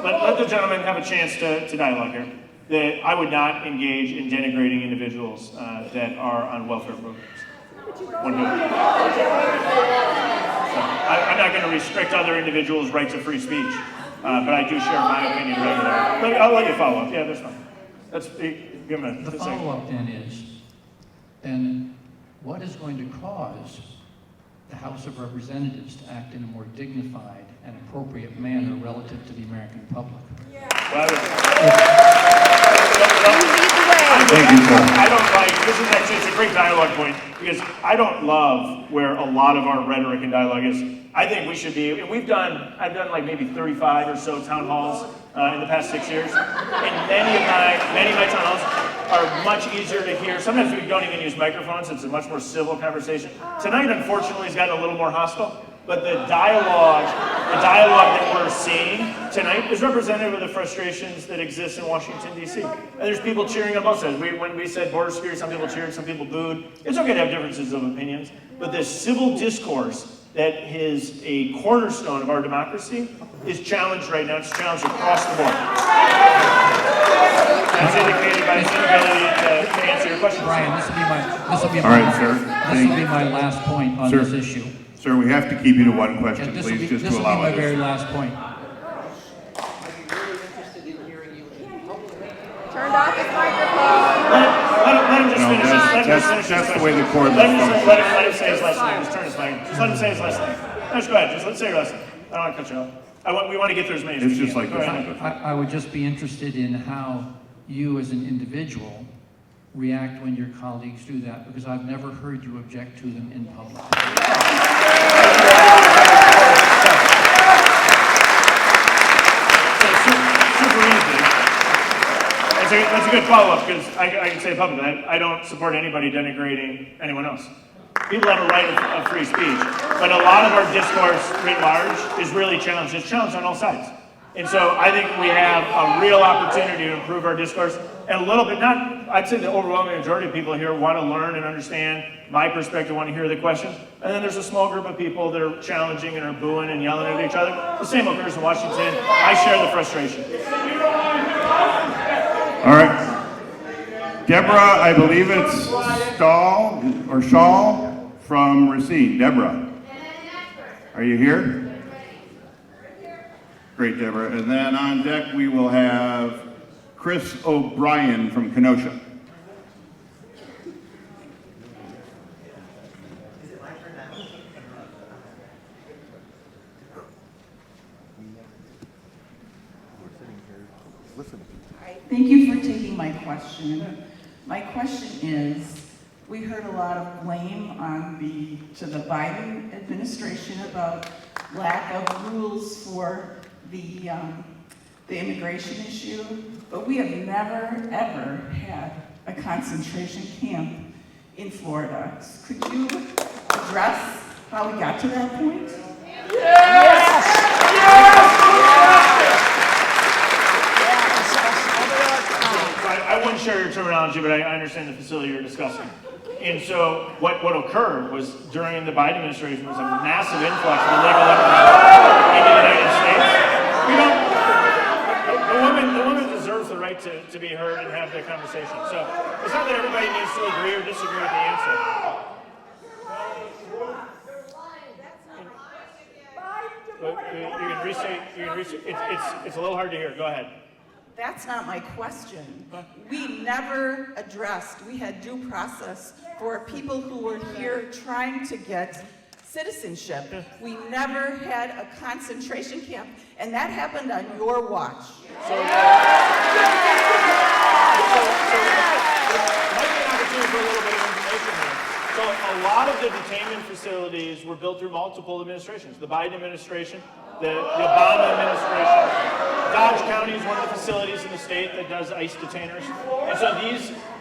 Let the gentleman have a chance to dialogue here. That I would not engage in denigrating individuals that are on welfare programs. I'm not going to restrict other individuals' right to free speech, but I do share my opinion regularly. I'll let you follow up. Yeah, that's fine. Give him the follow-up then is, then what is going to cause the House of Representatives to act in a more dignified and appropriate manner relative to the American public? I don't like, this is actually, it's a great dialogue point, because I don't love where a lot of our rhetoric and dialogue is. I think we should be, and I've done like maybe 35 or so town halls in the past 6 years, and many of my town halls are much easier to hear. Sometimes we don't even use microphones, it's a much more civil conversation. Tonight, unfortunately, has gotten a little more hostile. But the dialogue that we're seeing tonight is representative of the frustrations that exist in Washington, D.C. And there's people cheering on both sides. When we said border security, some people cheered, some people booed. It's okay to have differences of opinions, but this civil discourse that is a cornerstone of our democracy is challenged right now. It's challenged across the board. That's indicated by his inability to answer your question. Brian, this will be my last point on this issue. Sir, we have to keep you to one question, please, just to allow This will be my very last point. Turned off his microphone. Let him just finish. That's the way the court Let him say his last thing. Just turn his mic. Just let him say his last thing. No, just go ahead. Just let's say your last thing. I don't want to cut you off. We want to get through as many as we can. It's just like this. I would just be interested in how you as an individual react when your colleagues do that, because I've never heard you object to them in public. Super easy. That's a good follow-up, because I can say publicly, I don't support anybody denigrating anyone else. People have a right of free speech, but a lot of our discourse writ large is really challenged. It's challenged on all sides. And so I think we have a real opportunity to improve our discourse, and a little bit, I'd say the overwhelming majority of people here want to learn and understand my perspective, want to hear the questions. And then there's a small group of people that are challenging and are booing and yelling at each other. The same occurs in Washington. I share the frustration. All right. Deborah, I believe it's Stahl or Shaw from Racine. Deborah, are you here? Great, Deborah. And then on deck we will have Chris O'Brien from Kenosha. Thank you for taking my question. My question is, we heard a lot of blame to the Biden administration about lack of rules for the immigration issue, but we have never, ever had a concentration camp in Florida. Could you address how we got to that point? Yes! I wouldn't share your terminology, but I understand the facility you're discussing. And so what occurred was during the Biden administration was a massive influx of illegal immigrants into the United States. The woman deserves the right to be heard and have the conversation. So it's not that everybody needs to agree or disagree with the answer. But you can restate. It's a little hard to hear. Go ahead. That's not my question. We never addressed, we had due process for people who were here trying to get citizenship. We never had a concentration camp, and that happened on your watch. So a lot of the detainment facilities were built through multiple administrations. The Biden administration, the Obama administration. Dodge County is one of the facilities in the state that does ICE detainers. And so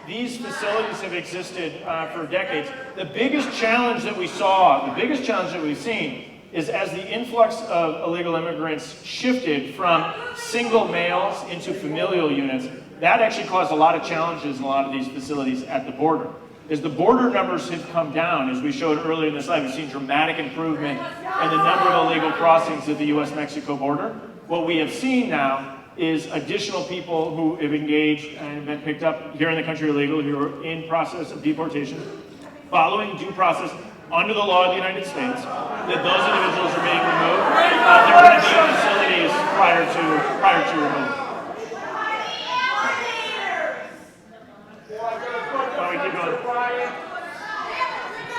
these facilities have existed for decades. The biggest challenge that we saw, the biggest challenge that we've seen, is as the influx of illegal immigrants shifted from single males into familial units, that actually caused a lot of challenges in a lot of these facilities at the border. As the border numbers have come down, as we showed earlier in the slide, we've seen dramatic improvement in the number of illegal crossings at the U.S.-Mexico border. What we have seen now is additional people who have engaged and have been picked up here in the country illegally, who are in process of deportation, following due process under the law of the United States, that those individuals are being removed. They're going to be in facilities prior to removal.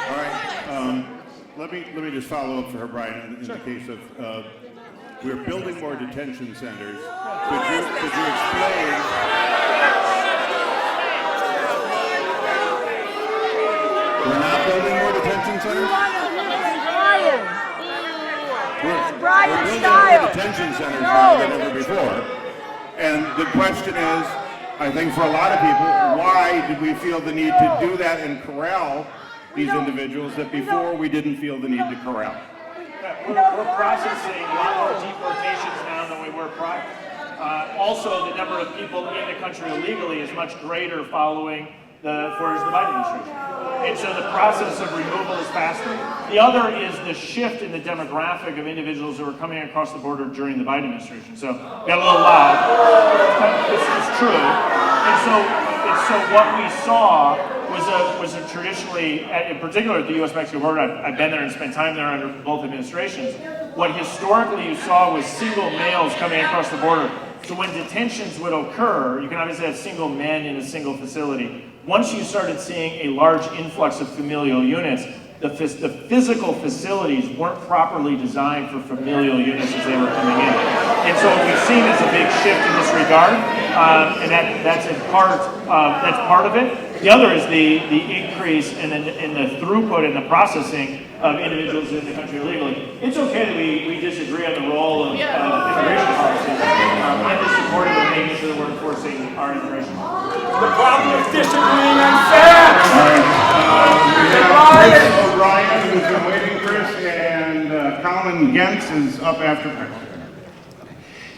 All right. Let me just follow up for her, Brian, in the case of we're building more detention centers. Could you explain? We're not building more detention centers? Bryan We're building Steil. more detention centers now than ever before. And the question is, I think for a lot of people, why did we feel the need to do that and corral these individuals that before we didn't feel the need to corral? We're processing a lot more deportations now than we were prior. Also, the number of people in the country illegally is much greater following the Biden administration. And so the process of removal is faster. The other is the shift in the demographic of individuals who are coming across the border during the Biden administration. So got a little loud. It's true. And so what we saw was a traditionally, in particular at the U.S.-Mexico border, I've been there and spent time there under both administrations. What historically you saw was single males coming across the border. So when detentions would occur, you can obviously have single men in a single facility. Once you started seeing a large influx of familial units, the physical facilities weren't properly designed for familial units as they were coming in. And so what we've seen is a big shift in this regard, and that's part of it. The other is the increase in the throughput and the processing of individuals in the country illegally. It's okay that we disagree on the role of immigration policy. I'm just supportive of making sure for the word enforcing our immigration. The problem is disagreeing on facts. Chris O'Brien, who's been waiting, Chris, and Colin Gentz is up after Chris.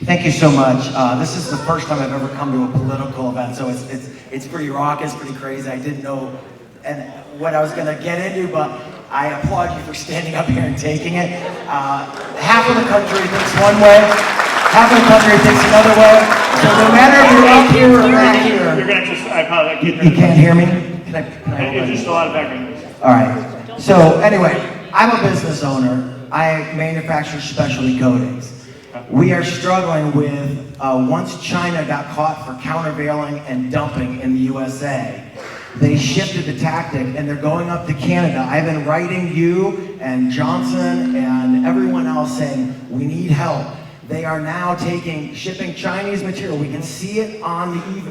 Thank you so much. This is the first time I've ever come to a political event, so it's pretty raucous, pretty crazy. I didn't know what I was going to get into, but I applaud you for standing up here and taking it. Half of the country thinks one way, half of the country thinks another way. So no matter if you're up here or not here, You're going to just, I apologize. you can't hear me. Can I It's just a lot of background noise. All right. So anyway, I'm a business owner. I manufacture specialty coatings. We are struggling with, once China got caught for countervailing and dumping in the USA, they shifted the tactic and they're going up to Canada. I've been writing you and Johnson and everyone else saying, we need help. They are now shipping Chinese material. We can see it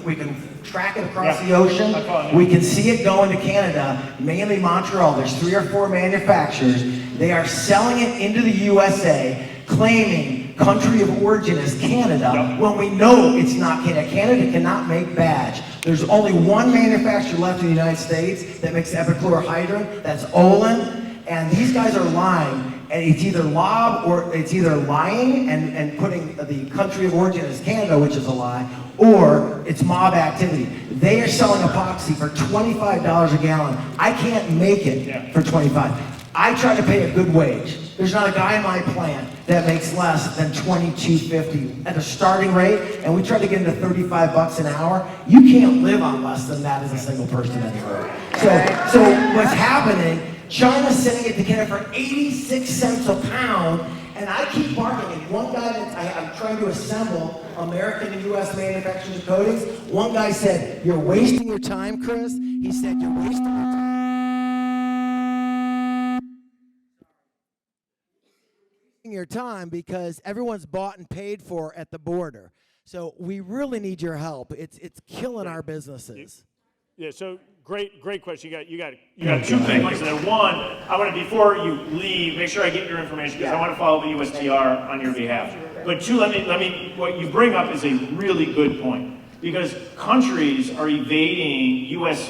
we can track it across the ocean. We can see it going to Canada, mainly Montreal. There's 3 or 4 manufacturers. They are selling it into the USA, claiming country of origin is Canada, when we know it's not Canada. Canada cannot make badge. There's only one manufacturer left in the United States that makes epichlorohydrin, that's Olin, and these guys are lying. And it's either lying and putting the country of origin as Canada, which is a lie, or it's mob activity. They are selling epoxy for $25 a gallon. I can't make it for $25. I try to pay a good wage. There's not a guy in my plant that makes less than $22.50 at the starting rate, and we try to get into $35 an hour. You can't live on less than that as a single person anymore. So what's happening? China's sending it to Canada for 86 cents a pound, and I keep barking. And one guy that I'm trying to assemble American and U.S. manufacturers of coatings, one guy said, "You're wasting your time, Chris." He said, "You're wasting your time." Your time because everyone's bought and paid for at the border. So we really need your help. It's killing our businesses. Yeah, so great question. You got 2 things there. One, I want to, before you leave, make sure I get your information because I want to follow the USTR on your behalf. But 2, let me, what you bring up is a really good point because countries are evading U.S.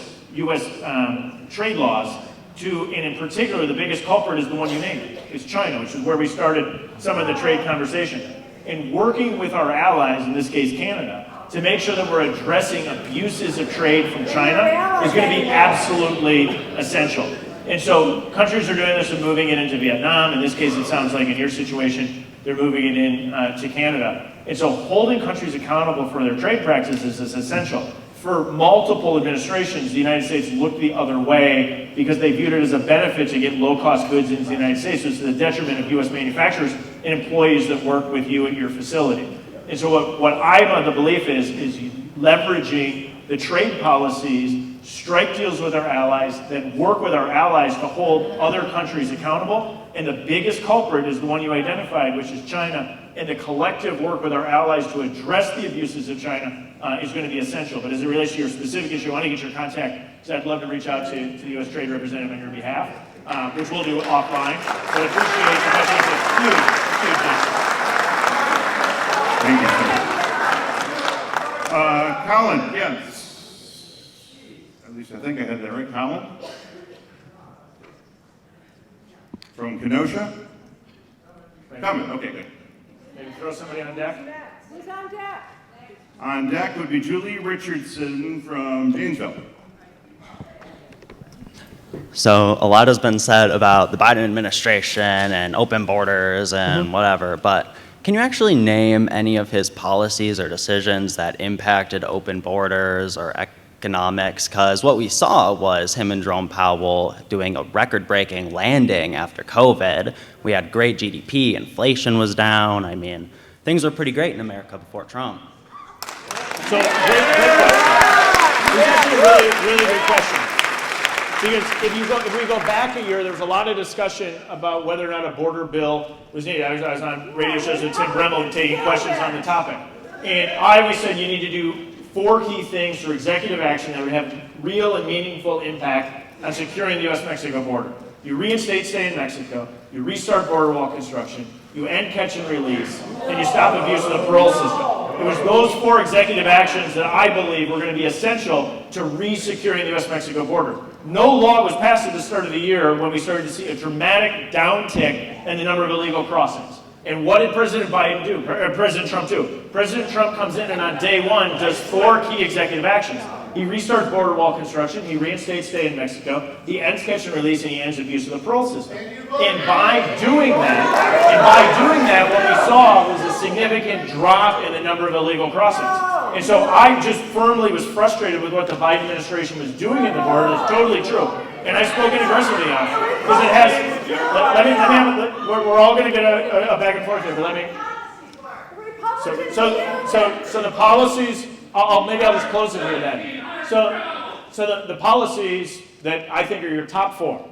Trade laws and in particular, the biggest culprit is the one you named. It's China, which is where we started some of the trade conversation. And working with our allies, in this case Canada, to make sure that we're addressing abuses of trade from China is going to be absolutely essential. And so countries are doing this and moving it into Vietnam. In this case, it sounds like in your situation, they're moving it in to Canada. And so holding countries accountable for their trade practices is essential. For multiple administrations, the United States looked the other way because they viewed it as a benefit to get low-cost goods into the United States. So it's to the detriment of U.S. manufacturers and employees that work with you at your facility. And so what I'm of the belief is leveraging the trade policies, strike deals with our allies, then work with our allies to hold other countries accountable. And the biggest culprit is the one you identified, which is China. And the collective work with our allies to address the abuses of China is going to be essential. But as it relates to your specific issue, I want to get your contact because I'd love to reach out to the U.S. Trade Representative on your behalf, which we'll do offline. But I appreciate it because it's a huge issue. Thank you. Colin, yes. At least I think I had that right. Colin? From Kenosha? Coming, okay, good. Maybe throw somebody on deck. Who's on deck? On deck would be Julie Richardson from Janesville. So a lot has been said about the Biden administration and open borders and whatever, but can you actually name any of his policies or decisions that impacted open borders or economics? Because what we saw was him and Jerome Powell doing a record-breaking landing after COVID. We had great GDP, inflation was down. I mean, things were pretty great in America before Trump. So, great question. This is actually a really good question. Because if we go back a year, there was a lot of discussion about whether or not a border bill was needed. I was on radio shows with Tim Bremmel taking questions on the topic. And I always said you need to do 4 key things through executive action that would have real and meaningful impact on securing the U.S.-Mexico border. You reinstate stay in Mexico, you restart border wall construction, you end catch and release, and you stop abuse of the parole system. It was those 4 executive actions that I believe were going to be essential to re-securing the U.S.-Mexico border. No law was passed at the start of the year when we started to see a dramatic downtick in the number of illegal crossings. And what did President Biden do, or President Trump do? President Trump comes in and on day 1 does 4 key executive actions. He restarts border wall construction, he reinstates stay in Mexico, he ends catch and release, and he ends abuse of the parole system. And by doing that, what we saw was a significant drop in the number of illegal crossings. And so I just firmly was frustrated with what the Biden administration was doing at the border. It's totally true. And I've spoken aggressively on it. Because it has, we're all going to get a back and forth here, but let me. So the policies, maybe I'll just close it here then. So the policies that I think are your top 4,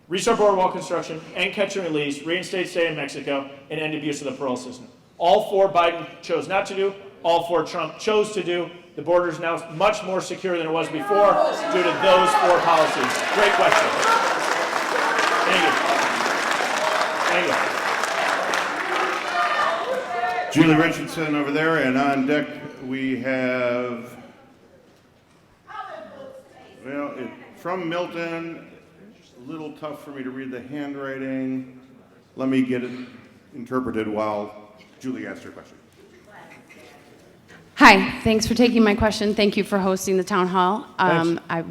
restart border wall construction, end catch and release, reinstate stay in Mexico, and end abuse of the parole system. All 4 Biden chose not to do, all 4 Trump chose to do. The border is now much more secure than it was before due to those 4 policies. Great question. Thank you. Julie Richardson over there, and on deck we have, well, from Milton. It's a little tough for me to read the handwriting. Let me get it interpreted while Julie asks her question. Hi, thanks for taking my question. Thank you for hosting the town hall.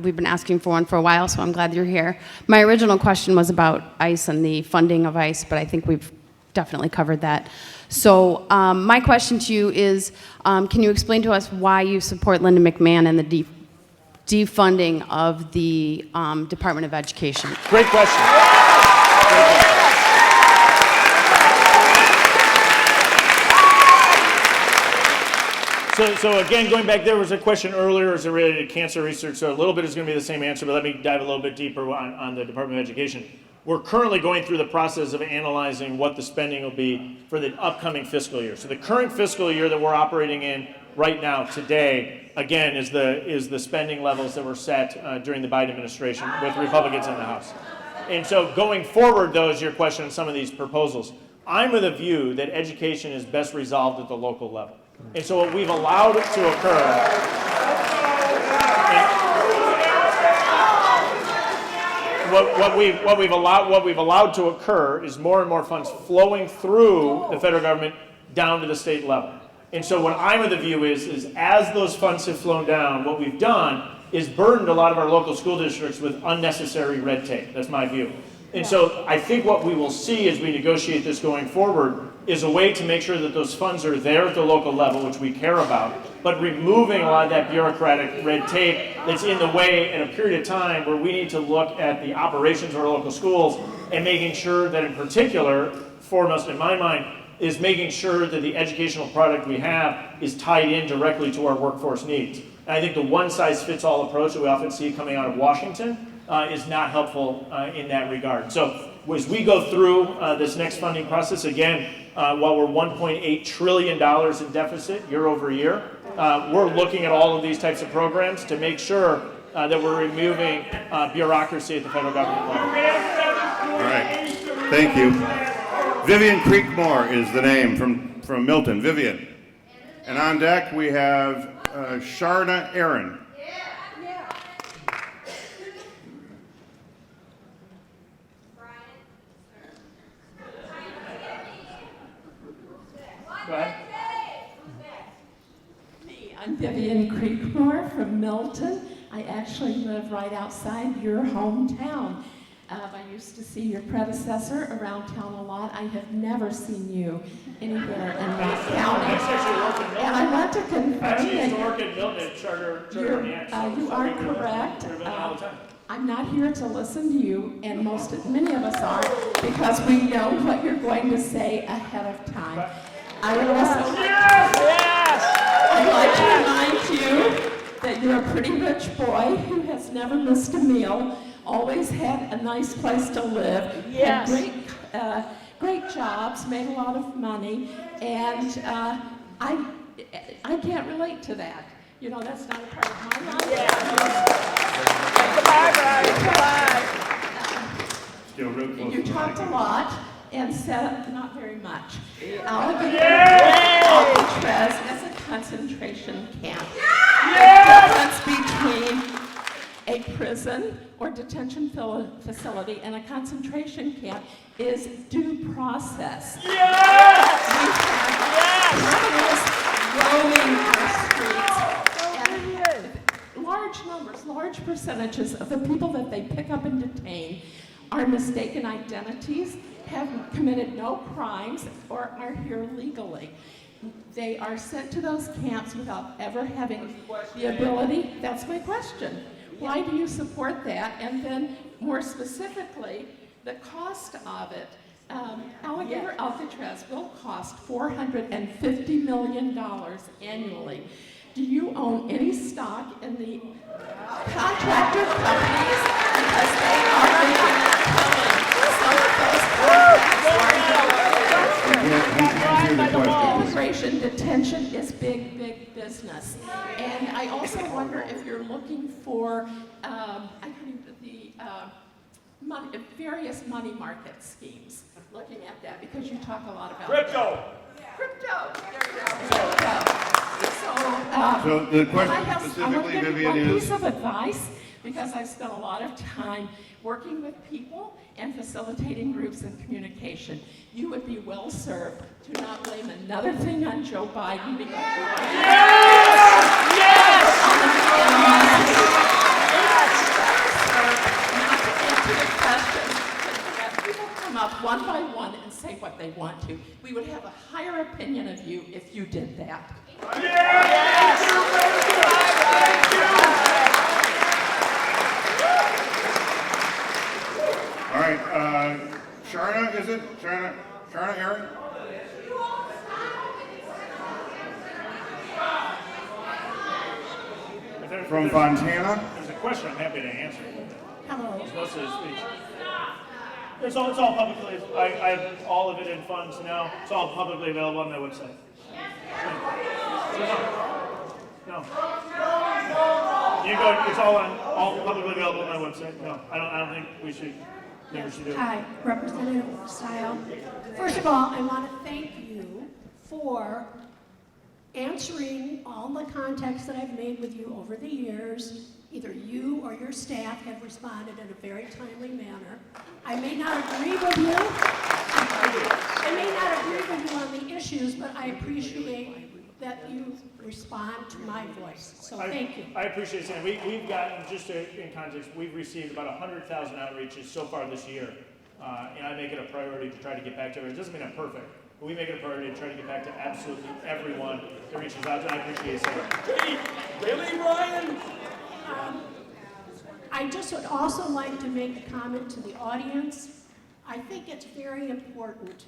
We've been asking for one for a while, so I'm glad you're here. My original question was about ICE and the funding of ICE, but I think we've definitely covered that. So my question to you is, can you explain to us why you support Linda McMahon and the defunding of the Department of Education? Great question. So again, going back, there was a question earlier as it related to cancer research, so a little bit is going to be the same answer, but let me dive a little bit deeper on the Department of Education. We're currently going through the process of analyzing what the spending will be for the upcoming fiscal year. So the current fiscal year that we're operating in right now, today, again, is the spending levels that were set during the Biden administration with Republicans in the House. And so going forward, though, is your question on some of these proposals. I'm of the view that education is best resolved at the local level. And so what we've allowed to occur, what we've allowed to occur is more and more funds flowing through the federal government down to the state level. And so what I'm of the view is as those funds have flown down, what we've done is burdened a lot of our local school districts with unnecessary red tape. That's my view. And so I think what we will see as we negotiate this going forward is a way to make sure that those funds are there at the local level, which we care about, but removing a lot of that bureaucratic red tape that's in the way in a period of time where we need to look at the operations of our local schools and making sure that, in particular, foremost in my mind, is making sure that the educational product we have is tied in directly to our workforce needs. And I think the one-size-fits-all approach that we often see coming out of Washington is not helpful in that regard. So as we go through this next funding process, again, while we're $1.8 trillion in deficit year over year, we're looking at all of these types of programs to make sure that we're removing bureaucracy at the federal government level. All right, thank you. Vivian Creekmore is the name from Milton. Vivian. And on deck we have Sharna Aaron. Go ahead. I'm Vivian Creekmore from Milton. I actually live right outside your hometown. I used to see your predecessor around town a lot. I have never seen you anywhere in Rock County. And I want to confirm that you are correct. I'm not here to listen to you, and many of us aren't, because we know what you're going to say ahead of time. I would also I'd like to remind you that you're a pretty rich boy who has never missed a meal, always had a nice place to live, had great jobs, made a lot of money, and I can't relate to that. You know, that's not a part of my life. You talked a lot and said not very much. Alcatraz as a prison or detention facility and a concentration camp is due process. Yes! We have criminals roaming our streets. And large numbers, large percentages of the people that they pick up and detain are mistaken identities, have committed no crimes, or are here legally. They are sent to those camps without ever having the ability. That's my question. Why do you support that? And then more specifically, the cost of it. Alligator Alcatraz will cost $450 million annually. Do you own any stock in the contractor companies? Because they are making a killing. Some of those immigration detention is big, big business. And I also wonder if you're looking for various money market schemes, looking at that, because you talk a lot about Crypto. Crypto. There you go. So the question I will specifically, give you Vivian, one is... piece of advice, because I've spent a lot of time working with people and facilitating groups and communication. You would be well served to not blame another thing on Joe Biden. Up one by one and say what they want to. We would have a higher opinion of you if you did that. All right, Sharna, is it? Sharna Aaron? From Fontana? There's a question I'm happy to answer. Hello. It's mostly a speech. It's all publicly, I have all of it in funds now. It's all publicly available on my website. No. You go, it's all publicly available on my website. No, I don't think we should do it. Hi, Representative Steil. First of all, I want to thank you for answering all the contacts that I've made with you over the years. Either you or your staff have responded in a very timely manner. I may not agree with you. I may not agree with you on the issues, but I appreciate that you respond to my voice. So thank you. I appreciate it. We've gotten, just in context, we've received about 100,000 outreaches so far this year. And I make it a priority to try to get back to everyone. It doesn't mean I'm perfect, but we make it a priority to try to get back to absolutely everyone that reaches out to. I appreciate it. Really, Bryan? I just would also like to make a comment to the audience. I think it's very important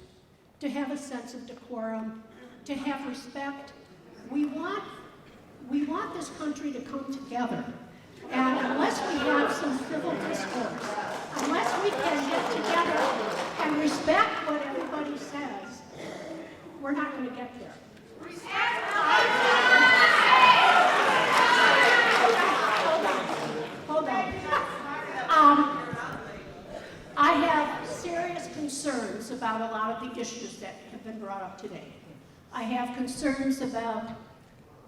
to have a sense of decorum, to have respect. We want this country to come together. And unless we have some civil discourse, unless we can get together and respect what everybody says, we're not going to get there. Hold on. I have serious concerns about a lot of the issues that have been brought up today. I have concerns about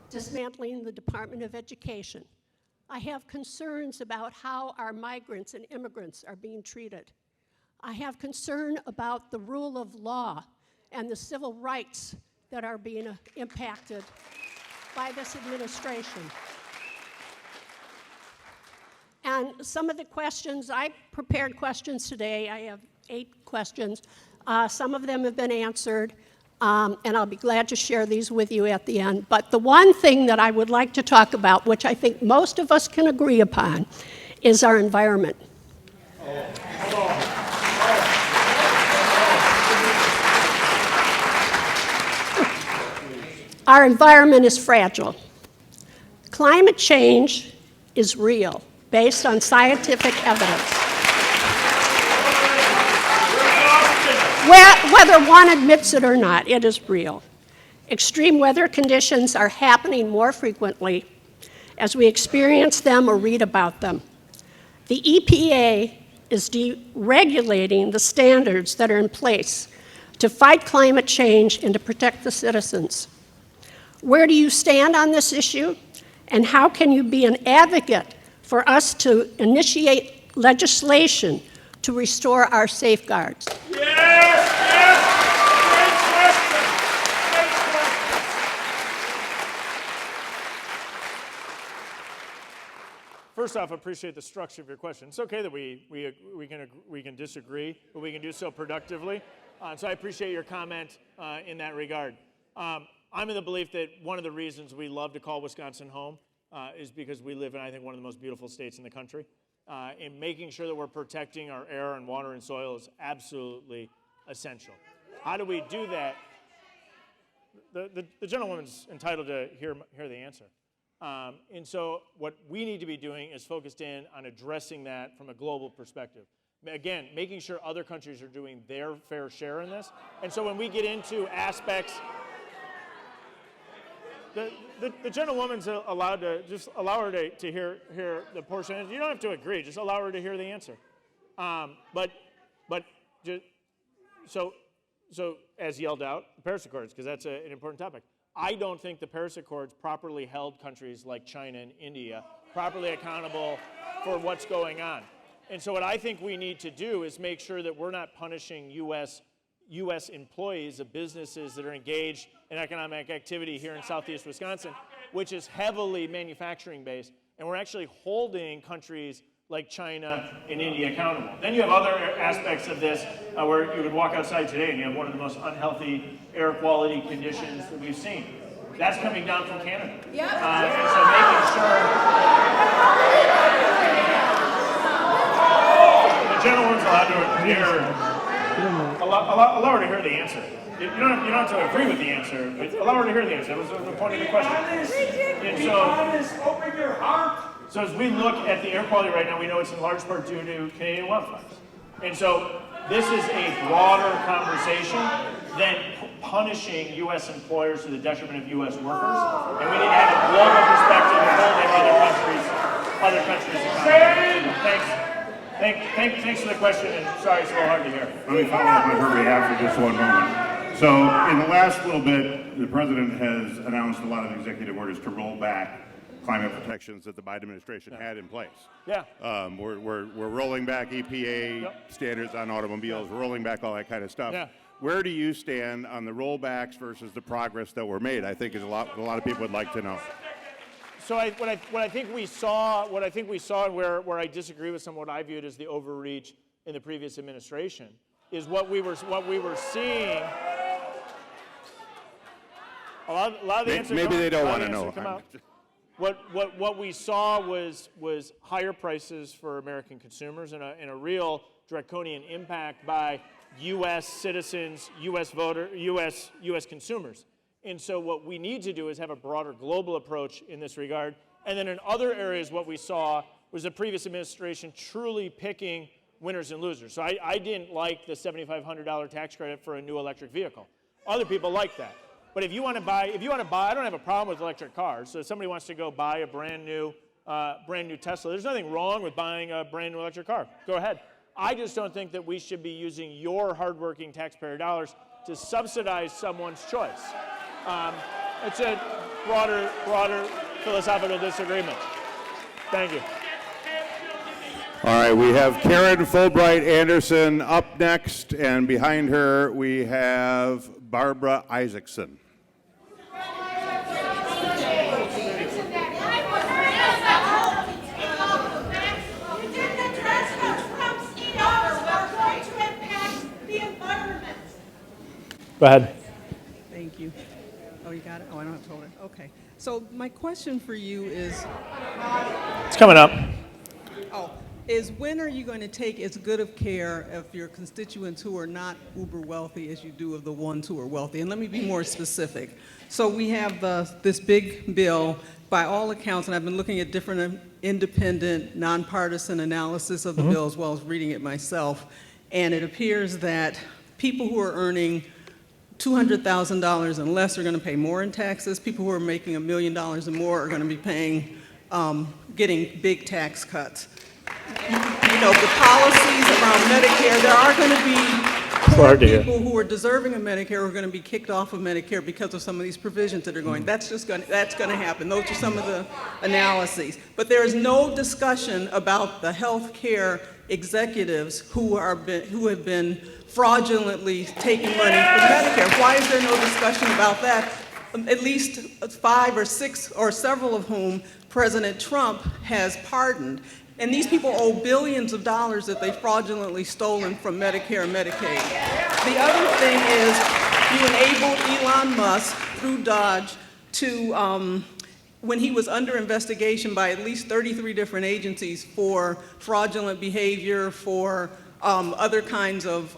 dismantling the Department of Education. I have concerns about how our migrants and immigrants are being treated. I have concern about the rule of law and the civil rights that are being impacted by this administration. And some of the questions, I prepared questions today. I have 8 questions. Some of them have been answered, and I'll be glad to share these with you at the end. But the one thing that I would like to talk about, which I think most of us can agree upon, is our environment. Our environment is fragile. Climate change is real, based on scientific evidence. Whether one admits it or not, it is real. Extreme weather conditions are happening more frequently as we experience them or read about them. The EPA is deregulating the standards that are in place to fight climate change and to protect the citizens. Where do you stand on this issue? And how can you be an advocate for us to initiate legislation to restore our safeguards. First off, I appreciate the structure of your question. It's okay that we can disagree, but we can do so productively. So I appreciate your comment in that regard. I'm in the belief that one of the reasons we love to call Wisconsin home is because we live in, I think, one of the most beautiful states in the country. And making sure that we're protecting our air and water and soil is absolutely essential. How do we do that? The gentlewoman's entitled to hear the answer. And so what we need to be doing is focused in on addressing that from a global perspective. Again, making sure other countries are doing their fair share in this. And so when we get into aspects, the gentlewoman's allowed to, just allow her to hear the portion. You don't have to agree, just allow her to hear the answer. So as yelled out, the Paris Accords, because that's an important topic. I don't think the Paris Accords properly held countries like China and India properly accountable for what's going on. And so what I think we need to do is make sure that we're not punishing U.S. employees of businesses that are engaged in economic activity here in southeast Wisconsin, which is heavily manufacturing based, and we're actually holding countries like China and India accountable. Then you have other aspects of this where you would walk outside today and you have one of the most unhealthy air quality conditions that we've seen. That's coming down from Canada. Yep. And so making sure the gentleman's allowed to hear, allow her to hear the answer. You don't have to agree with the answer, but allow her to hear the answer. That was the point of the question. Open your heart. So as we look at the air quality right now, we know it's in large part due to Canadian wildfires. And so this is a broader conversation than punishing U.S. employers to the detriment of U.S. workers. And we need to have a global perspective of holding other countries accountable. Thanks for the question, and sorry it's a little hard to hear. Let me follow up on her behalf for just one moment. So in the last little bit, the president has announced a lot of executive orders to roll back climate protections that the Biden administration had in place. Yeah. We're rolling back EPA standards on automobiles. We're rolling back all that kind of stuff. Yeah. Where do you stand on the rollbacks versus the progress that were made? I think is a lot of people would like to know. So what I think we saw, and where I disagree with some of what I viewed as the overreach in the previous administration, is what we were seeing. A lot of the answers. Maybe they don't want to know. What we saw was higher prices for American consumers and a real draconian impact by U.S. citizens, U.S. U.S. consumers. And so what we need to do is have a broader global approach in this regard. And then in other areas, what we saw was the previous administration truly picking winners and losers. So I didn't like the $7,500 tax credit for a new electric vehicle. Other people like that. But if you want to buy, I don't have a problem with electric cars. So if somebody wants to go buy a brand new Tesla, there's nothing wrong with buying a brand new electric car. Go ahead. I just don't think that we should be using your hardworking taxpayer dollars to subsidize someone's choice. It's a broader philosophical disagreement. Thank you. All right, we have Karen Fulbright Anderson up next, and behind her we have Barbara Isaacson. Go ahead. Thank you. Oh, you got it? Oh, I don't have to hold it. Okay. So my question for you is... It's coming up. Oh, is when are you going to take as good of care of your constituents who are not uber wealthy as you do of the ones who are wealthy? And let me be more specific. So we have this big bill, by all accounts, and I've been looking at different independent, nonpartisan analysis of the bill as well as reading it myself, and it appears that people who are earning $200,000 and less are going to pay more in taxes. People who are making $1 million and more are going to be paying, getting big tax cuts. You know, the policies around Medicare, there are going to be poor people who are deserving of Medicare are going to be kicked off of Medicare because of some of these provisions that are going. That's going to happen. Those are some of the analyses. But there is no discussion about the health care executives who have been fraudulently taking money from Medicare. Why is there no discussion about that? At least 5 or 6 or several of whom President Trump has pardoned. And these people owe billions of dollars that they fraudulently stolen from Medicare and Medicaid. The other thing is you enabled Elon Musk through Dodge to, when he was under investigation by at least 33 different agencies for fraudulent behavior, for other kinds of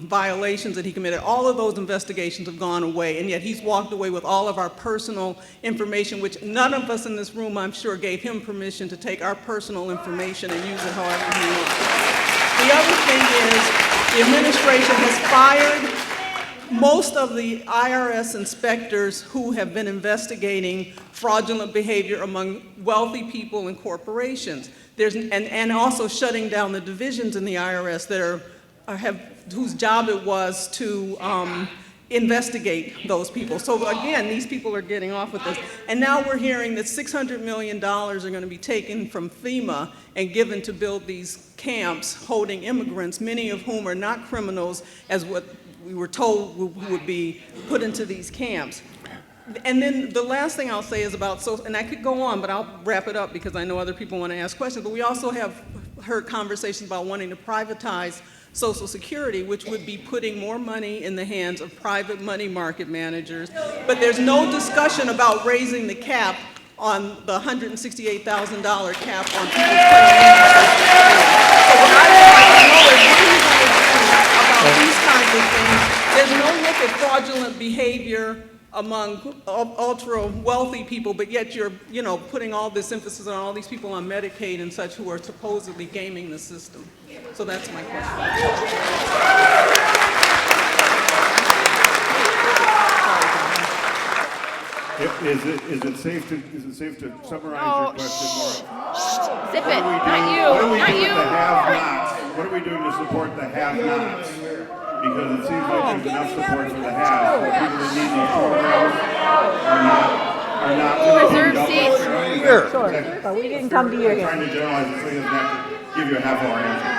violations that he committed. All of those investigations have gone away, and yet he's walked away with all of our personal information, which none of us in this room, I'm sure, gave him permission to take our personal information and use it however he wants. The other thing is the administration has fired most of the IRS inspectors who have been investigating fraudulent behavior among wealthy people and corporations. And also shutting down the divisions in the IRS that whose job it was to investigate those people. So again, these people are getting off with this. And now we're hearing that $600 million are going to be taken from FEMA and given to build these camps holding immigrants, many of whom are not criminals, as what we were told would be put into these camps. And then the last thing I'll say is about social, and I could go on, but I'll wrap it up because I know other people want to ask questions, but we also have heard conversations about wanting to privatize Social Security, which would be putting more money in the hands of private money market managers. But there's no discussion about raising the cap on the $168,000 cap on people's claims. So what I would like to know is what are you going to do about these kinds of things? There's no look at fraudulent behavior among ultra wealthy people, but yet you're, putting all this emphasis on all these people on Medicaid and such who are supposedly gaming the system. So that's my question. Is it safe to summarize your question more? Zip it, not you, not you. What are we doing to support the have-nots? Because it seems like there's enough support for the haves. The people that need these programs are not reserve seats. Sure, but we didn't come to you I'm here. trying to generalize it so he doesn't have to give you a half-hour answer.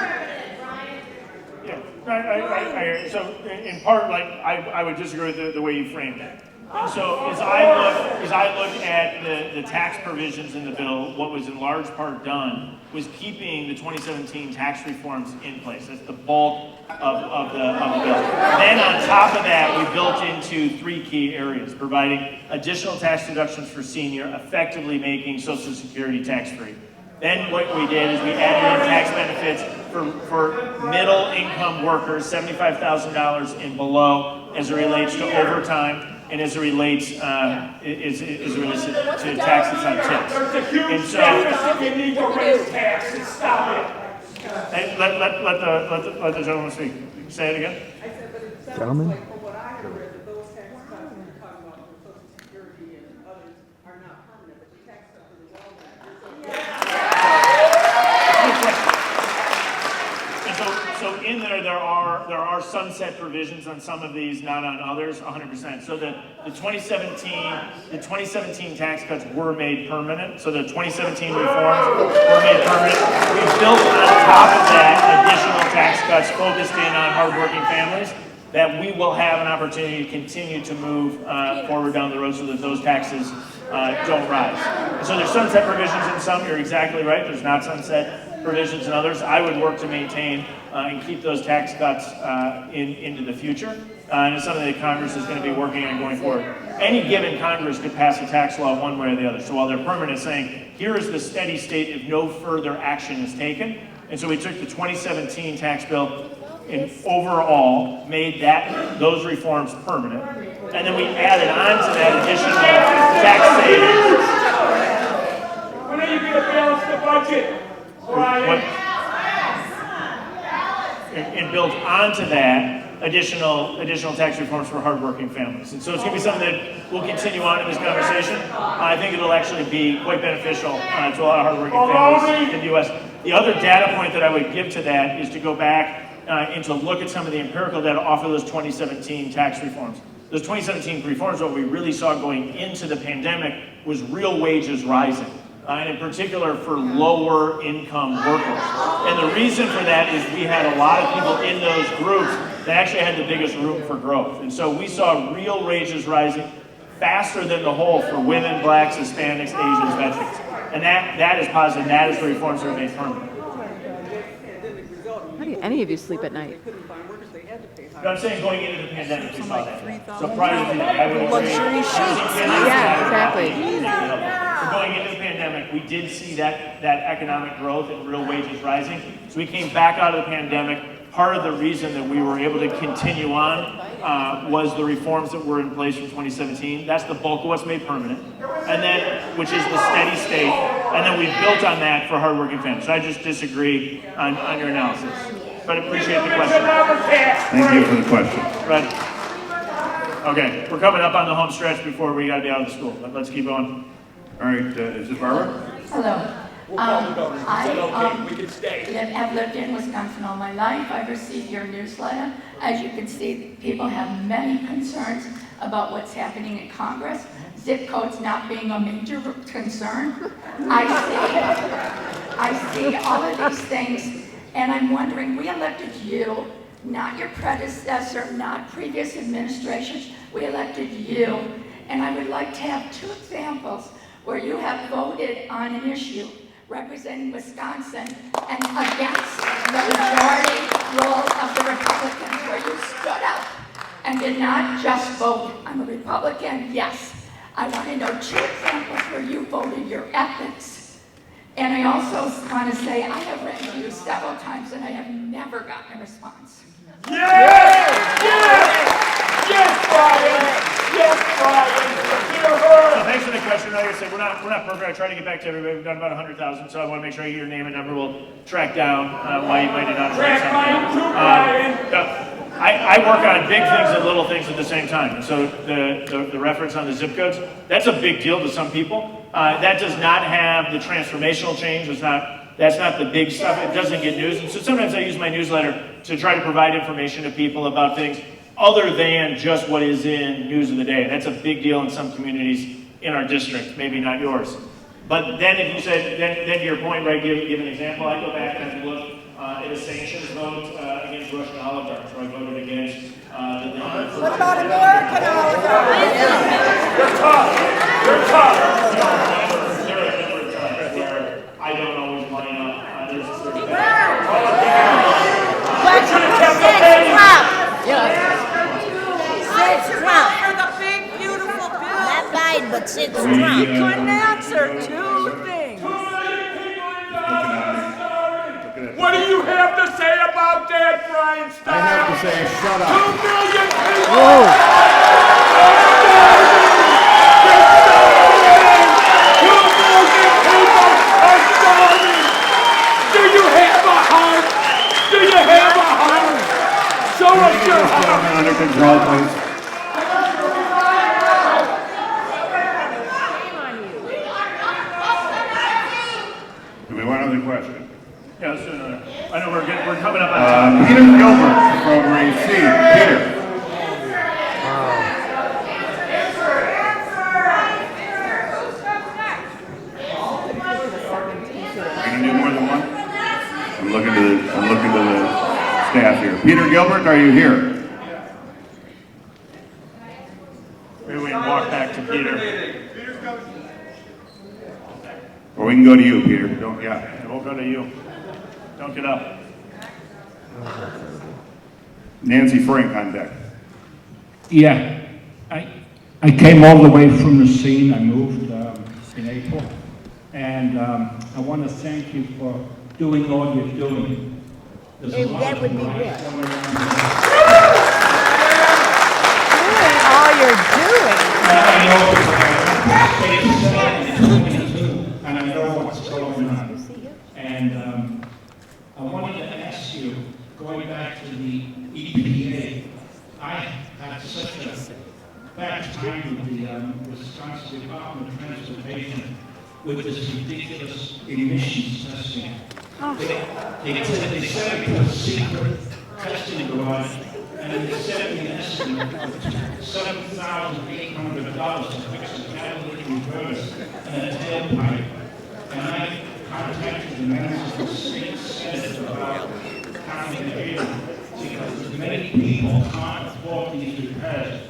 Yeah, so in part, I would disagree with the way you framed it. And so as I look at the tax provisions in the bill, what was in large part done was keeping the 2017 tax reforms in place. That's the bulk of the bill. Then on top of that, we built into 3 key areas: providing additional tax deductions for senior, effectively making Social Security tax-free. Then what we did is we added in tax benefits for middle-income workers, $75,000 and below, as it relates to overtime and as it relates to taxes on tips. And so you need to raise taxes. Stop it. Hey, let the gentleman speak. Say it again. Gentlemen? What I heard that those tax cuts that you're talking about for Social Security and others are not permanent, but the tax cuts for the So in there are sunset provisions on some of these, not on others, 100%. So the 2017 tax cuts were made permanent. So the 2017 reforms were made permanent. We built on top of that additional tax cuts focused in on hardworking families that we will have an opportunity to continue to move forward down the road so that those taxes don't rise. And so there's sunset provisions in some. You're exactly right. There's not sunset provisions in others. I would work to maintain and keep those tax cuts into the future. And it's something that Congress is going to be working on going forward. Any given Congress could pass a tax law one way or the other. So while they're permanent, saying, here is the steady state if no further action is taken. And so we took the 2017 tax bill and overall made those reforms permanent. And then we added on to that additional tax savings. When are you going to balance the budget? And build onto that additional tax reforms for hardworking families. And so it's going to be something that we'll continue on in this conversation. I think it'll actually be quite beneficial to a lot of hardworking families in the U.S. The other data point that I would give to that is to go back and to look at some of the empirical data off of those 2017 tax reforms. Those 2017 reforms, what we really saw going into the pandemic was real wages rising, and in particular for lower income workers. And the reason for that is we had a lot of people in those groups that actually had the biggest room for growth. And so we saw real wages rising faster than the whole for women, blacks, Hispanics, Asians, veterans. And that is positive. That is the reforms that are made permanent. How do any of you sleep at night? No, I'm saying going into the pandemic, we saw that. So prior to that, I would agree. Luxury sheets. Yeah, exactly. But going into the pandemic, we did see that economic growth and real wages rising. So we came back out of the pandemic. Part of the reason that we were able to continue on was the reforms that were in place from 2017. That's the bulk of what's made permanent, and then which is the steady state, and then we built on that for hardworking families. So I just disagree on your analysis, but I appreciate the question. Thank you for the question. Right. Okay, we're coming up on the home stretch before we got to be out of the school, but let's keep going. All right, is it Barbara? Hello. I have lived in Wisconsin all my life. I've received your newsletter. As you can see, people have many concerns about what's happening in Congress. Zip codes not being a major concern. I see all of these things, and I'm wondering, we elected you, not your predecessor, not previous administrations. We elected you, and I would like to have 2 examples where you have voted on an issue representing Wisconsin and against the majority rule of the Republicans, where you stood up and did not just vote, I'm a Republican, yes. I want to know 2 examples where you voted your ethics. And I also want to say I have written to you several times and I have never gotten a response. Yes! Yes! Yes, Bryan! Yes, Bryan! So thanks for the question. Like I said, we're not perfect. I try to get back to everybody. We've done about 100,000, so I want to make sure I get your name and number. We'll track down why you might have not heard something. I work on big things and little things at the same time. And so the reference on the zip codes, that's a big deal to some people. That does not have the transformational change. That's not the big stuff. It doesn't get news. And so sometimes I use my newsletter to try to provide information to people about things other than just what is in news of the day. That's a big deal in some communities in our district, maybe not yours. But then if you said, then to your point, right, give an example, I go back and look at a sanctions vote against Russian oligarchs, where I voted against the... What about American oligarchs? You're tough. You're tough. There are a number of times where I don't always line up. There's For the big, beautiful bill. Not Biden, but Sid Trump. You couldn't answer 2 things. What do you have to say about that, Bryan Steil? I have to say, shut up. 2 million people! Whoa. 2 million people are starving! Do you have a heart? Do you have a heart? Show us your heart! Under control, please. Do we want another question? Yeah, let's do another. I know we're coming up on time. Peter Gilbert from Racine. Peter. Are you gonna do more than one? I'm looking to the staff here. Peter Gilbert, are you here? Maybe we can walk back to Peter. Or we can go to you, Peter. Don't, yeah. We'll go to you. Don't get up. Nancy Frank on deck. Yeah, I came all the way from the scene. I moved in April, and I want to thank you for doing all you're doing. There's a lot That would of be life good. going on. Doing all you're doing. And I know what's going on. And I wanted to ask you, going back to the EPA, I had such a bad time with the Wisconsin Department of Transportation with this ridiculous emissions testing. They said it was secret, custody garage, and they sent me an estimate of $7,800 to fix the catalytic reverse and a tailpipe. And I contacted the members of the state senate about counting the bill, because many people can't afford these repairs.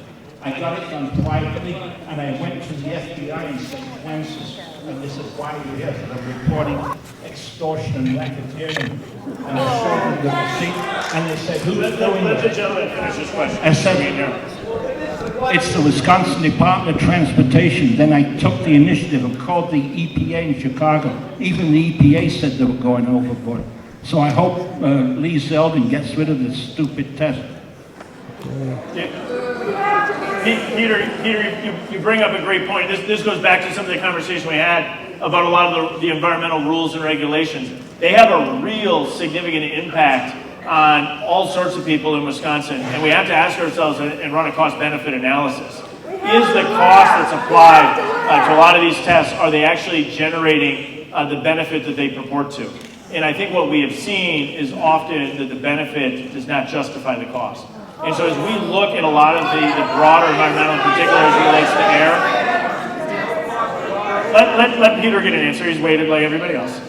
I got it done privately, and I went to the FBI in St. Francis, and they said, why are you here? Because I'm reporting extortion and racketeering. And I showed them the receipt, and they said, who's doing Let the this? gentleman finish his question. I said, it's the Wisconsin Department of Transportation. Then I took the initiative and called the EPA in Chicago. Even the EPA said they were going overboard. So I hope Lee Zeldin gets rid of this stupid test. Peter, you bring up a great point. This goes back to some of the conversation we had about a lot of the environmental rules and regulations. They have a real significant impact on all sorts of people in Wisconsin, and we have to ask ourselves and run a cost-benefit analysis. Is the cost that's applied to a lot of these tests, are they actually generating the benefit that they purport to? And I think what we have seen is often that the benefit does not justify the cost. And so as we look at a lot of the broader environmental, in particular as it relates to air, let Peter get an answer. He's waited like everybody else.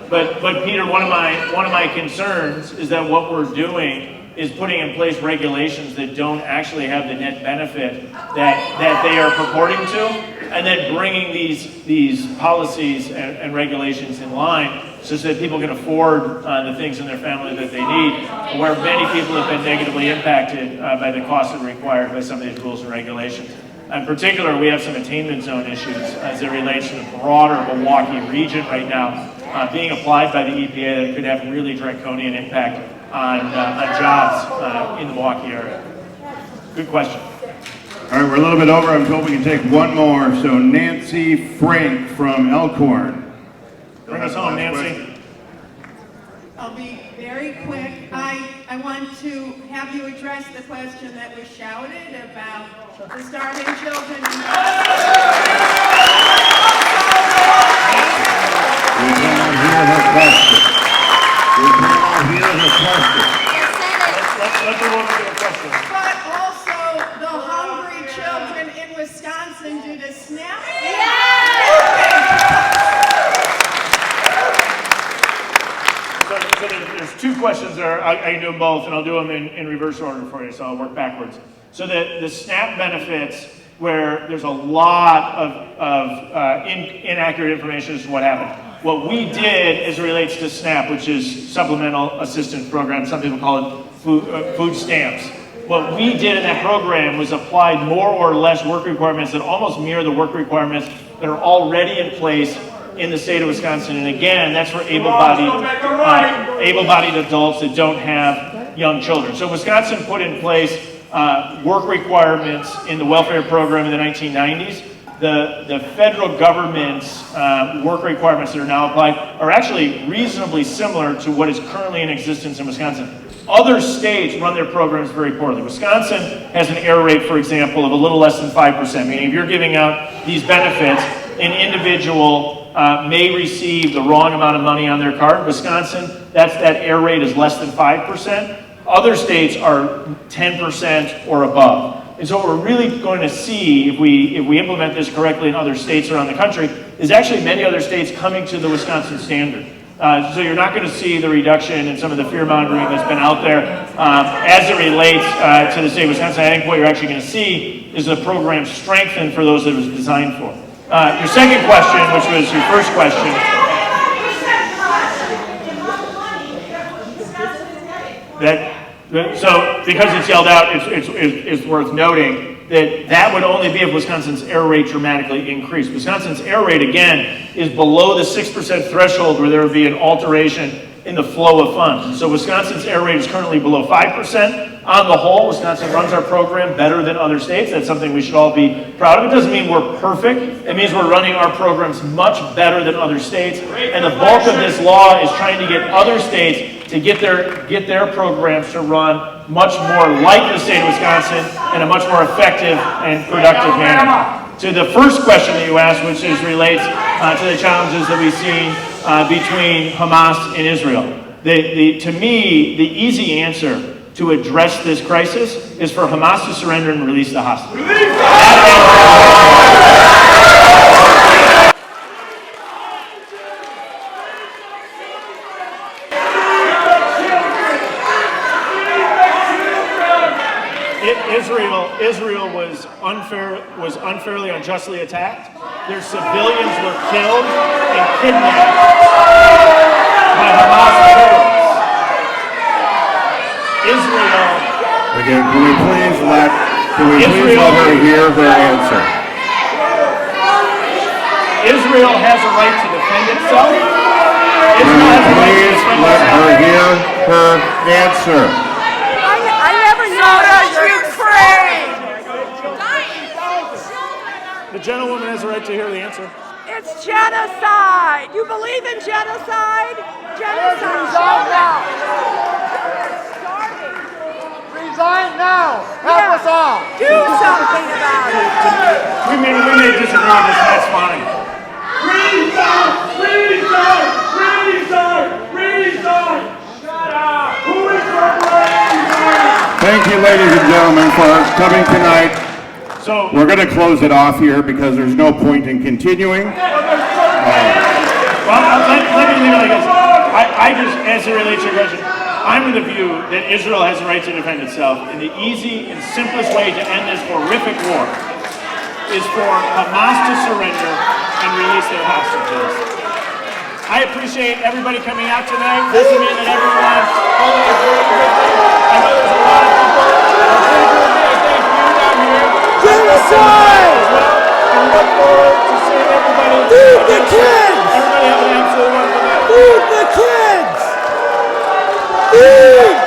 But Peter, one of my concerns is that what we're doing is putting in place regulations that don't actually have the net benefit that they are purporting to, and then bringing these policies and regulations in line so that people can afford the things in their family that they need, where many people have been negatively impacted by the costs that are required by some of these rules and regulations. In particular, we have some attainment zone issues as it relates to the broader Milwaukee region right now being applied by the EPA that could have really draconian impact on jobs in the Milwaukee area. Good question. All right, we're a little bit over. I'm told we can take one more. So Nancy Frank from Elkhorn. Bring us home, Nancy. I'll be very quick. I want to have you address the question that was shouted about the starving children. We cannot hear her question. We cannot hear her question. Let the woman get a question. But also the hungry children in Wisconsin due to SNAP. So there's two questions there. I can do them both, and I'll do them in reverse order for you, so I'll work backwards. So the SNAP benefits, where there's a lot of inaccurate information as to what happened. What we did as it relates to SNAP, which is Supplemental Assistance Program, some people call it food stamps. What we did in that program was applied more or less work requirements that almost mirror the work requirements that are already in place in the state of Wisconsin. And again, that's for able-bodied adults that don't have young children. So Wisconsin put in place work requirements in the welfare program in the 1990s. The federal government's work requirements that are now applied are actually reasonably similar to what is currently in existence in Wisconsin. Other states run their programs very poorly. Wisconsin has an error rate, for example, of a little less than 5%, meaning if you're giving out these benefits, an individual may receive the wrong amount of money on their card. Wisconsin, that error rate is less than 5%. Other states are 10% or above. And so what we're really going to see if we implement this correctly in other states around the country is actually many other states coming to the Wisconsin standard. So you're not going to see the reduction in some of the fear-mongering that's been out there as it relates to the state of Wisconsin. I think what you're actually going to see is the program strengthened for those that it was designed for. Your second question, which was your first question. So because it's yelled out, it's worth noting that would only be if Wisconsin's error rate dramatically increased. Wisconsin's error rate, again, is below the 6% threshold where there would be an alteration in the flow of funds. So Wisconsin's error rate is currently below 5%. On the whole, Wisconsin runs our program better than other states. That's something we should all be proud of. It doesn't mean we're perfect. It means we're running our programs much better than other states. And the bulk of this law is trying to get other states to get their programs to run much more like the state of Wisconsin in a much more effective and productive manner. To the first question that you asked, which relates to the challenges that we've seen between Hamas and Israel. To me, the easy answer to address this crisis is for Hamas to surrender and release the hostages. Israel was unfairly, unjustly attacked. Their civilians were killed and kidnapped by Hamas terrorists. Israel. Again, can we please let her hear her answer? Israel has a right to defend itself. Please let her hear her answer. I never knew that Ukraine. The gentlewoman has a right to hear the answer. It's genocide. You believe in genocide? Genocide. Now. Resign now. Help us all. Do something about it. We may disagree with this. That's fine. Resign! Resign! Resign! Resign! Shut up! Who is resign? Thank you, ladies and gentlemen, for coming tonight. So we're going to close it off here because there's no point in continuing. Well, let me leave it like this. I just, as it relates to your question, I'm of the view that Israel has a right to defend itself, and the easy and simplest way to end this horrific war is for Hamas to surrender and release their hostages. I appreciate everybody coming out tonight. Doesn't mean that everyone fully agrees with me. I know there's a lot of people who agree with me. I thank you down here. Genocide! As well. And look forward to seeing everybody. Feed the kids! Everybody have an absolute wonderful night. Feed the kids! Feed